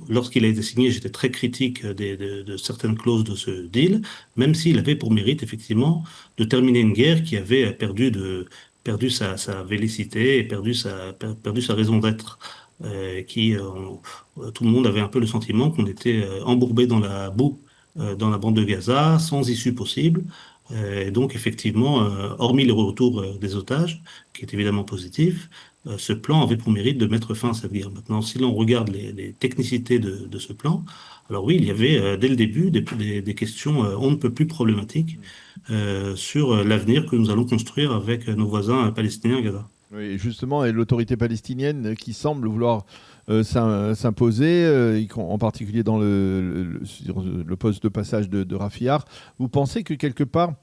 lorsqu'il a été signé, j'étais très critique de certaines clauses de ce deal, même s'il avait pour mérite, effectivement, de terminer une guerre qui avait perdu sa vélicité et perdu sa raison d'être. Tout le monde avait un peu le sentiment qu'on était embourbé dans la boue dans la bande de Gaza, sans issue possible. Et donc, effectivement, hormis le retour des otages, qui est évidemment positif, ce plan avait pour mérite de mettre fin à cette guerre. Maintenant, si l'on regarde les technicités de ce plan, alors oui, il y avait dès le début des questions on ne peut plus problématiques sur l'avenir que nous allons construire avec nos voisins palestiniens à Gaza. Oui, justement, et l'autorité palestinienne qui semble vouloir s'imposer, en particulier sur le poste de passage de Rafah. Vous pensez que quelque part,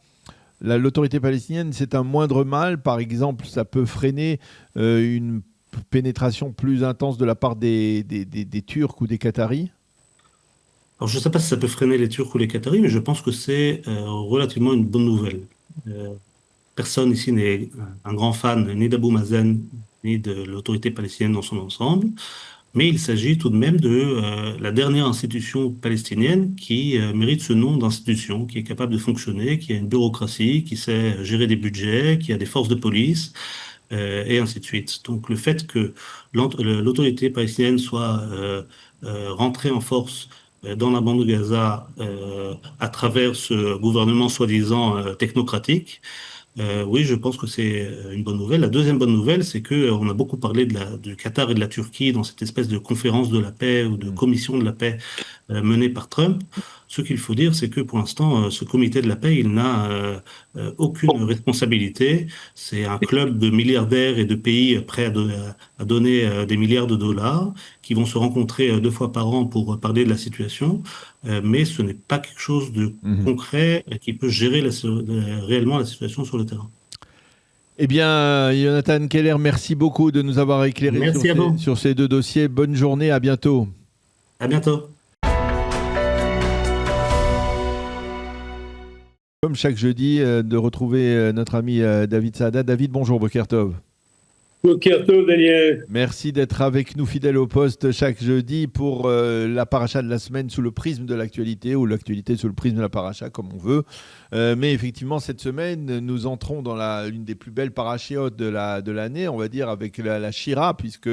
l'autorité palestinienne, c'est un moindre mal? Par exemple, ça peut freiner une pénétration plus intense de la part des Turcs ou des Qataris? Alors, je ne sais pas si ça peut freiner les Turcs ou les Qataris, mais je pense que c'est relativement une bonne nouvelle. Personne ici n'est un grand fan ni d'Abou Mazen ni de l'autorité palestinienne dans son ensemble, mais il s'agit tout de même de la dernière institution palestinienne qui mérite ce nom d'institution, qui est capable de fonctionner, qui a une bureaucratie, qui sait gérer des budgets, qui a des forces de police, et ainsi de suite. Donc le fait que l'autorité palestinienne soit rentrée en force dans la bande de Gaza à travers ce gouvernement soi-disant technocratique, oui, je pense que c'est une bonne nouvelle. La deuxième bonne nouvelle, c'est que on a beaucoup parlé du Qatar et de la Turquie dans cette espèce de conférence de la paix ou de commission de la paix menée par Trump. Ce qu'il faut dire, c'est que pour l'instant, ce comité de la paix, il n'a aucune responsabilité. C'est un club de milliardaires et de pays prêts à donner des milliards de dollars qui vont se rencontrer 2 fois par an pour parler de la situation. Mais ce n'est pas quelque chose de concret qui peut gérer réellement la situation sur le terrain. Eh bien, Jonathan Keller, merci beaucoup de nous avoir éclairé sur ces 2 dossiers. Bonne journée, à bientôt. À bientôt. Comme chaque jeudi, de retrouver notre ami David Saada. David, bonjour, Boker Tov. Boker Tov, Daniel. Merci d'être avec nous, fidèle au poste, chaque jeudi pour la paracha de la semaine sous le prisme de l'actualité, ou l'actualité sous le prisme de la paracha, comme on veut. Mais effectivement, cette semaine, nous entrons dans l'une des plus belles parachéotes de l'année, on va dire, avec la Shira, puisque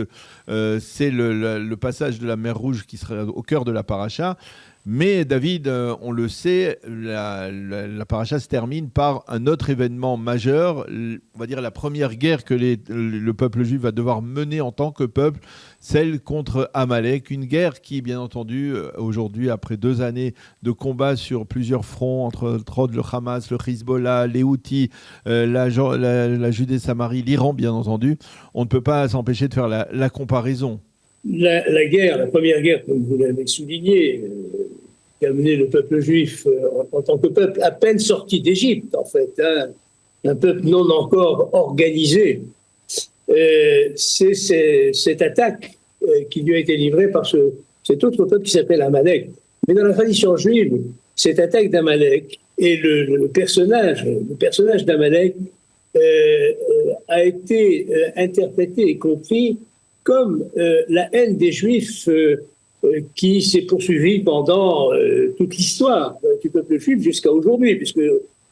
c'est le passage de la mer Rouge qui sera au cœur de la paracha. Mais David, on le sait, la paracha se termine par un autre événement majeur, on va dire la première guerre que le peuple juif va devoir mener en tant que peuple, celle contre Amalek, une guerre qui, bien entendu, aujourd'hui, après 2 années de combat sur plusieurs fronts, entre le Hamas, le Hezbollah, les Houthis, la Judée-Samarie, l'Iran, bien entendu, on ne peut pas s'empêcher de faire la comparaison. La guerre, la première guerre, comme vous l'avez souligné, qui a mené le peuple juif en tant que peuple à peine sorti d'Égypte, en fait, hein, un peuple non encore organisé. C'est cette attaque qui lui a été livrée par cet autre peuple qui s'appelle Amalek. Mais dans la tradition juive, cette attaque d'Amalek et le personnage d'Amalek a été interprété et compris comme la haine des Juifs qui s'est poursuivie pendant toute l'histoire du peuple juif jusqu'à aujourd'hui, puisque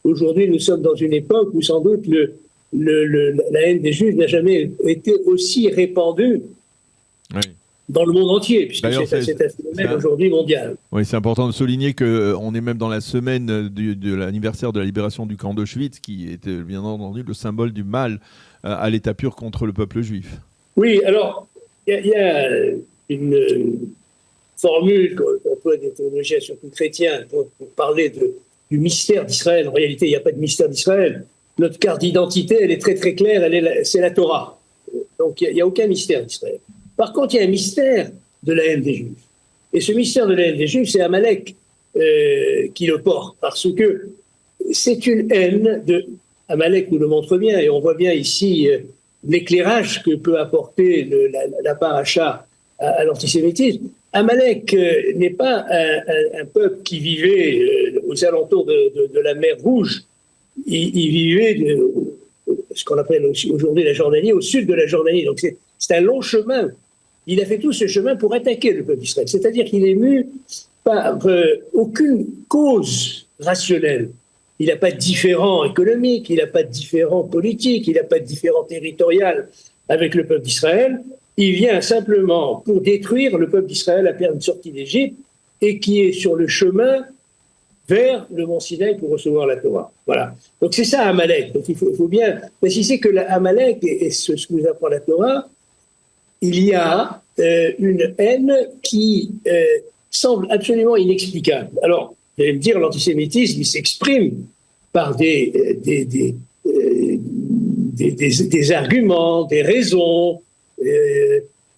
aujourd'hui nous sommes dans une époque où sans doute la haine des Juifs n'a jamais été aussi répandue dans le monde entier, puisque c'est un phénomène aujourd'hui mondial. Oui, c'est important de souligner qu'on est même dans la semaine de l'anniversaire de la libération du camp d'Auschwitz, qui était bien entendu le symbole du mal à l'état pur contre le peuple juif. Oui, alors, il y a formule qu'on peut des théologiens, surtout chrétiens, pour parler du mystère d'Israël. En réalité, il n'y a pas de mystère d'Israël. Notre carte d'identité, elle est très très claire, c'est la Torah. Donc il n'y a aucun mystère d'Israël. Par contre, il y a un mystère de la haine des Juifs. Et ce mystère de la haine des Juifs, c'est Amalek qui le porte, parce que c'est une haine de... Amalek nous le montre bien, et on voit bien ici l'éclairage que peut apporter la paracha à l'antisémitisme. Amalek n'est pas un peuple qui vivait aux alentours de la mer Rouge. Il vivait ce qu'on appelle aujourd'hui la Jordanie, au sud de la Jordanie. Donc c'est un long chemin. Il a fait tout ce chemin pour attaquer le peuple d'Israël. C'est-à-dire qu'il est mu par aucune cause rationnelle. Il n'a pas de différend économique, il n'a pas de différend politique, il n'a pas de différend territorial avec le peuple d'Israël. Il vient simplement pour détruire le peuple d'Israël à pleine sortie d'Égypte et qui est sur le chemin vers le mont Sinaï pour recevoir la Torah. Voilà. Donc c'est ça Amalek. Donc il faut bien préciser que Amalek, et ce que nous apprend la Torah, il y a une haine qui semble absolument inexplicable. Alors, vous allez me dire, l'antisémitisme, il s'exprime par des arguments, des raisons,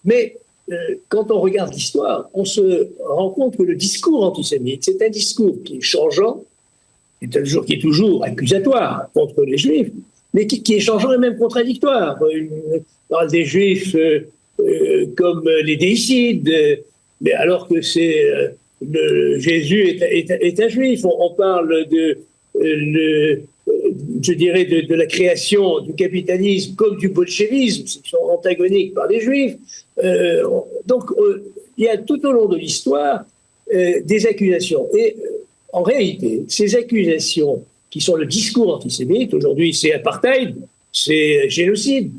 mais quand on regarde l'histoire, on se rend compte que le discours antisémite, c'est un discours qui est changeant, qui est toujours accusatoire contre les Juifs, mais qui est changeant et même contradictoire. On parle des Juifs comme les déicides, mais alors que Jésus est un Juif. On parle je dirais de la création du capitalisme comme du bolchevisme, qui sont antagoniques par les Juifs. Donc, il y a tout au long de l'histoire des accusations. Et en réalité, ces accusations qui sont le discours antisémite, aujourd'hui c'est apartheid, c'est génocide,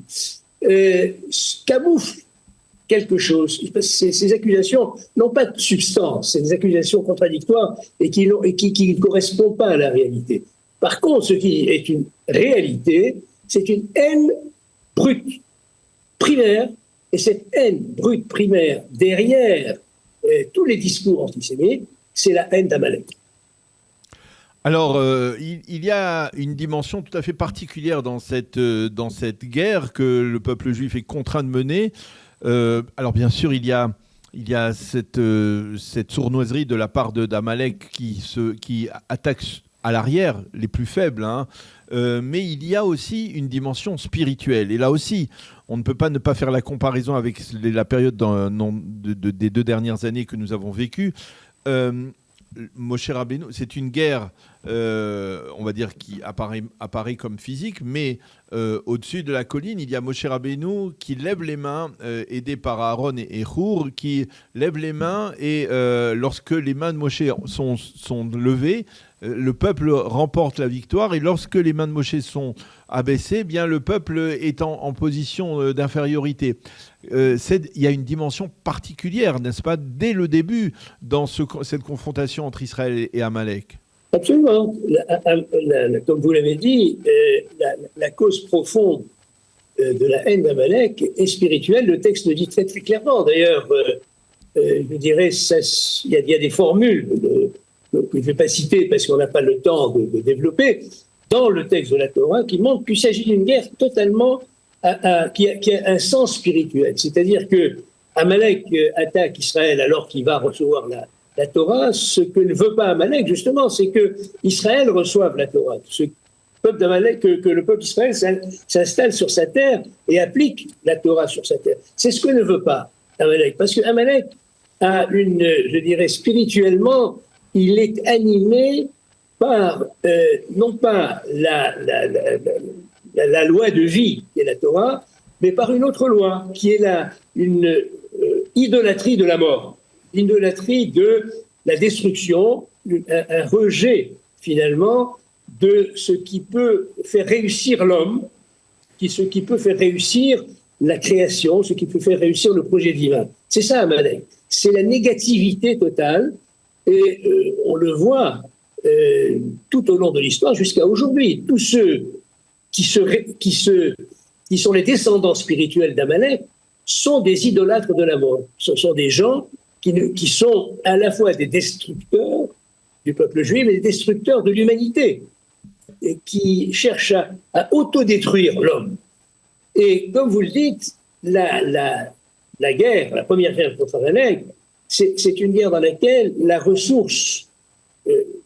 camouflent quelque chose. Ces accusations n'ont pas de substance, c'est des accusations contradictoires et qui ne correspondent pas à la réalité. Par contre, ce qui est une réalité, c'est une haine brute, primaire, et cette haine brute, primaire, derrière tous les discours antisémites, c'est la haine d'Amalek. Alors, il y a une dimension tout à fait particulière dans cette guerre que le peuple juif est contraint de mener. Alors, bien sûr, il y a cette sournoiserie de la part d'Amalek qui attaque à l'arrière les plus faibles, hein. Mais il y a aussi une dimension spirituelle. Et là aussi, on ne peut pas ne pas faire la comparaison avec la période des 2 dernières années que nous avons vécues. Moshe Rabbeinu, c'est une guerre, on va dire, qui apparaît comme physique, mais au-dessus de la colline, il y a Moshe Rabbeinu qui lève les mains, aidé par Aaron et Hur, qui lève les mains, et lorsque les mains de Moshe sont levées, le peuple remporte la victoire, et lorsque les mains de Moshe sont abaissées, bien le peuple est en position d'infériorité. Il y a une dimension particulière, n'est-ce pas, dès le début, dans cette confrontation entre Israël et Amalek. Absolument. Comme vous l'avez dit, la cause profonde de la haine d'Amalek est spirituelle. Le texte le dit très très clairement. D'ailleurs, je dirais, il y a des formules que je ne vais pas citer parce qu'on n'a pas le temps de développer, dans le texte de la Torah, qui montre qu'il s'agit d'une guerre totalement qui a un sens spirituel. C'est-à-dire que Amalek attaque Israël alors qu'il va recevoir la Torah. Ce que ne veut pas Amalek, justement, c'est que Israël reçoive la Torah. Que le peuple d'Israël s'installe sur sa terre et applique la Torah sur sa terre. C'est ce que ne veut pas Amalek. Parce que Amalek a je dirais, spirituellement, il est animé par, non pas la loi de vie, qui est la Torah, mais par une autre loi, qui est une idolâtrie de la mort, l'idolâtrie de la destruction, un rejet, finalement, de ce qui peut faire réussir l'homme, ce qui peut faire réussir la création, ce qui peut faire réussir le projet divin. C'est ça, Amalek. C'est la négativité totale, et on le voit tout au long de l'histoire jusqu'à aujourd'hui. Tous ceux qui sont les descendants spirituels d'Amalek sont des idolâtres de la mort. Ce sont des gens qui sont à la fois des destructeurs du peuple juif et des destructeurs de l'humanité, et qui cherchent à autodétruire l'homme. Et comme vous le dites, la guerre, la première guerre contre Amalek, c'est une guerre dans laquelle la ressource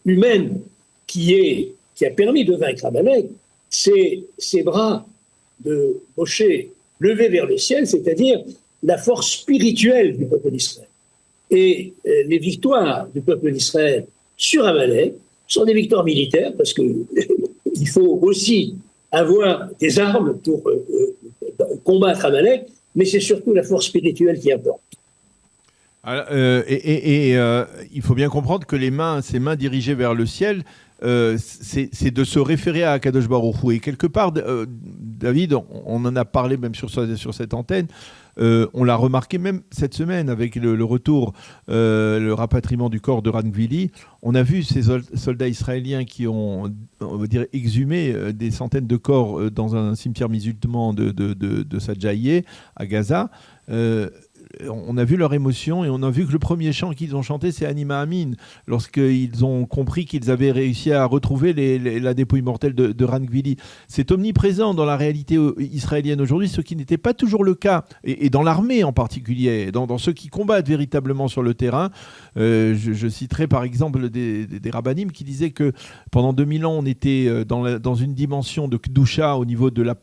humaine qui a permis de vaincre Amalek, c'est ces bras de Moshe levés vers le ciel, c'est-à-dire la force spirituelle du peuple d'Israël. Et les victoires du peuple d'Israël sur Amalek sont des victoires militaires, parce qu'il faut aussi avoir des armes pour combattre Amalek, mais c'est surtout la force spirituelle qui importe. Alors, il faut bien comprendre que ces mains dirigées vers le ciel, c'est de se référer à Akadosh Baruch Hu. Et quelque part, David, on en a parlé même sur cette antenne, on l'a remarqué même cette semaine avec le retour, le rapatriement du corps de Ranvili. On a vu ces soldats israéliens qui ont, on va dire, exhumé des centaines de corps dans un cimetière musulman de Sadjaïe à Gaza. On a vu leur émotion et on a vu que le premier chant qu'ils ont chanté, c'est Anima Amin, lorsqu'ils ont compris qu'ils avaient réussi à retrouver la dépouille mortelle de Ranvili. C'est omniprésent dans la réalité israélienne aujourd'hui, ce qui n'était pas toujours le cas, et dans l'armée en particulier, dans ceux qui combattent véritablement sur le terrain. Je citerai par exemple des rabbinim qui disaient que pendant 2000 ans, on était dans une dimension de Kedusha au niveau de la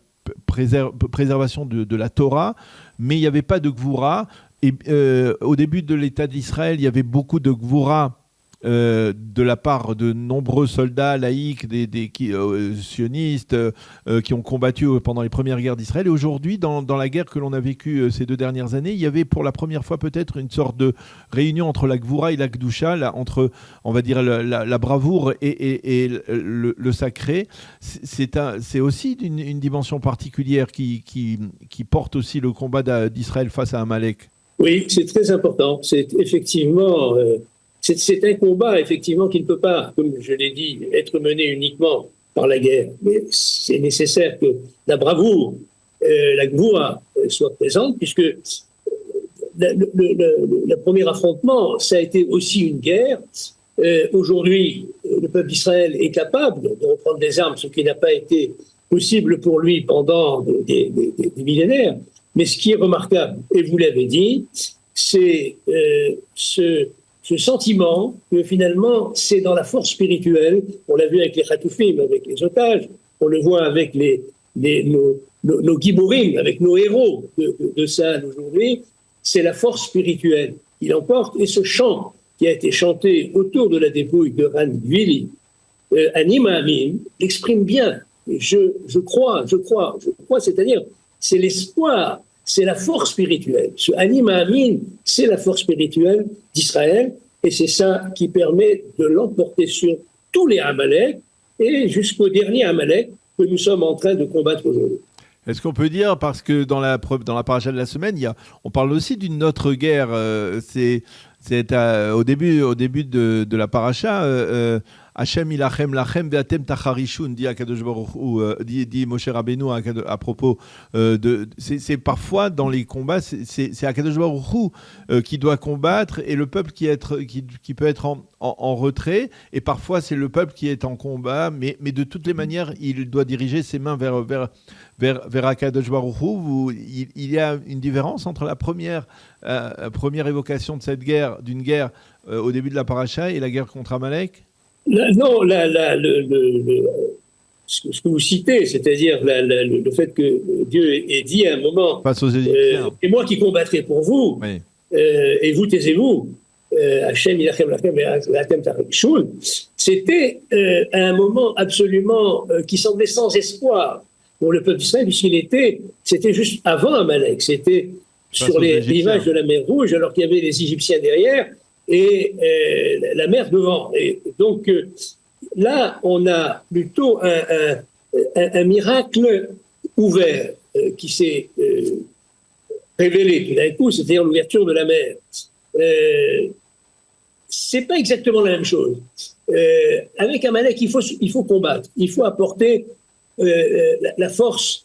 préservation de la Torah, mais il n'y avait pas de Gvura. Et au début de l'État d'Israël, il y avait beaucoup de Gvura de la part de nombreux soldats laïcs, sionistes, qui ont combattu pendant les premières guerres d'Israël. Et aujourd'hui, dans la guerre que l'on a vécue ces 2 dernières années, il y avait pour la première fois peut-être une sorte de réunion entre la Gvura et la Kedusha, entre, on va dire, la bravoure et le sacré. C'est aussi une dimension particulière qui porte aussi le combat d'Israël face à Amalek. Oui, c'est très important. C'est effectivement... C'est un combat, effectivement, qui ne peut pas, comme je l'ai dit, être mené uniquement par la guerre. Mais c'est nécessaire que la bravoure, la Gvoura soit présente, puisque le premier affrontement, ça a été aussi une guerre. Aujourd'hui, le peuple d'Israël est capable de reprendre des armes, ce qui n'a pas été possible pour lui pendant des millénaires. Mais ce qui est remarquable, et vous l'avez dit, c'est ce sentiment que finalement, c'est dans la force spirituelle, on l'a vu avec les Khatoufim, avec les otages, on le voit avec nos Giborim, avec nos héros de Sahel aujourd'hui, c'est la force spirituelle qui l'emporte. Et ce chant qui a été chanté autour de la dépouille de Ranvili, Anima Amin, l'exprime bien. Je crois, c'est-à-dire, c'est l'espoir, c'est la force spirituelle. Ce Anima Amin, c'est la force spirituelle d'Israël, et c'est ça qui permet de l'emporter sur tous les Amalek, et jusqu'au dernier Amalek que nous sommes en train de combattre aujourd'hui. Est-ce qu'on peut dire, parce que dans la paracha de la semaine, on parle aussi d'une autre guerre, c'est au début de la paracha, Hachem ilachem lachem ve'atem tacharishun, dit Akadosh Baruch Hu, dit Moshe Rabbeinu à propos c'est parfois dans les combats, c'est Akadosh Baruch Hu qui doit combattre et le peuple qui peut être en retrait, et parfois c'est le peuple qui est en combat, mais de toutes les manières il doit diriger ses mains vers Akadosh Baruch Hu. Il y a une différence entre la première évocation de cette guerre, d'une guerre au début de la paracha, et la guerre contre Amalek? Non, ce que vous citez, c'est-à-dire le fait que Dieu ait dit à un moment, face aux Égyptiens, c'est moi qui combattrai pour vous, oui. Et vous taisez-vous, Hachem ilachem lachem ve'atem tacharishun, c'était à un moment absolument qui semblait sans espoir pour le peuple d'Israël, c'était juste avant Amalek, c'était sur les rivages de la mer Rouge, alors qu'il y avait les Égyptiens derrière, et la mer devant. Et donc là, on a plutôt un miracle ouvert qui s'est révélé tout d'un coup, c'est-à-dire l'ouverture de la mer. C'est pas exactement la même chose. Avec Amalek, il faut combattre, il faut apporter la force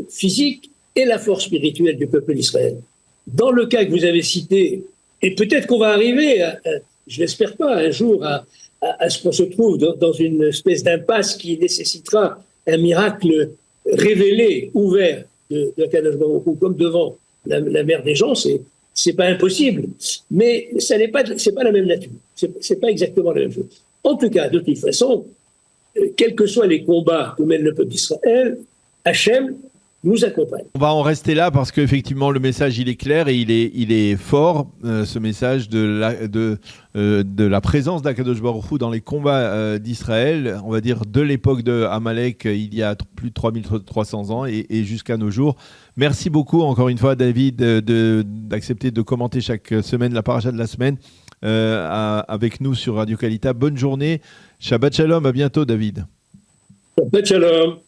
physique et la force spirituelle du peuple d'Israël. Dans le cas que vous avez cité, Et peut-être qu'on va arriver, je l'espère pas, un jour à ce qu'on se trouve dans une espèce d'impasse qui nécessitera un miracle révélé, ouvert de Akadosh Baruch Hu, comme devant la mer des gens. C'est pas impossible, mais c'est pas la même nature. C'est pas exactement la même chose. En tout cas, de toute façon, quels que soient les combats que mène le peuple d'Israël, Hachem nous accompagne. On va en rester là parce qu'effectivement le message il est clair et il est fort, ce message de la présence d'Akadosh Baruch Hu dans les combats d'Israël, on va dire de l'époque de Amalek il y a plus de 3300 ans et jusqu'à nos jours. Merci beaucoup encore une fois David d'accepter de commenter chaque semaine la paracha de la semaine avec nous sur Radio Kalita. Bonne journée, Shabbat Shalom, à bientôt David. Shabbat Shalom.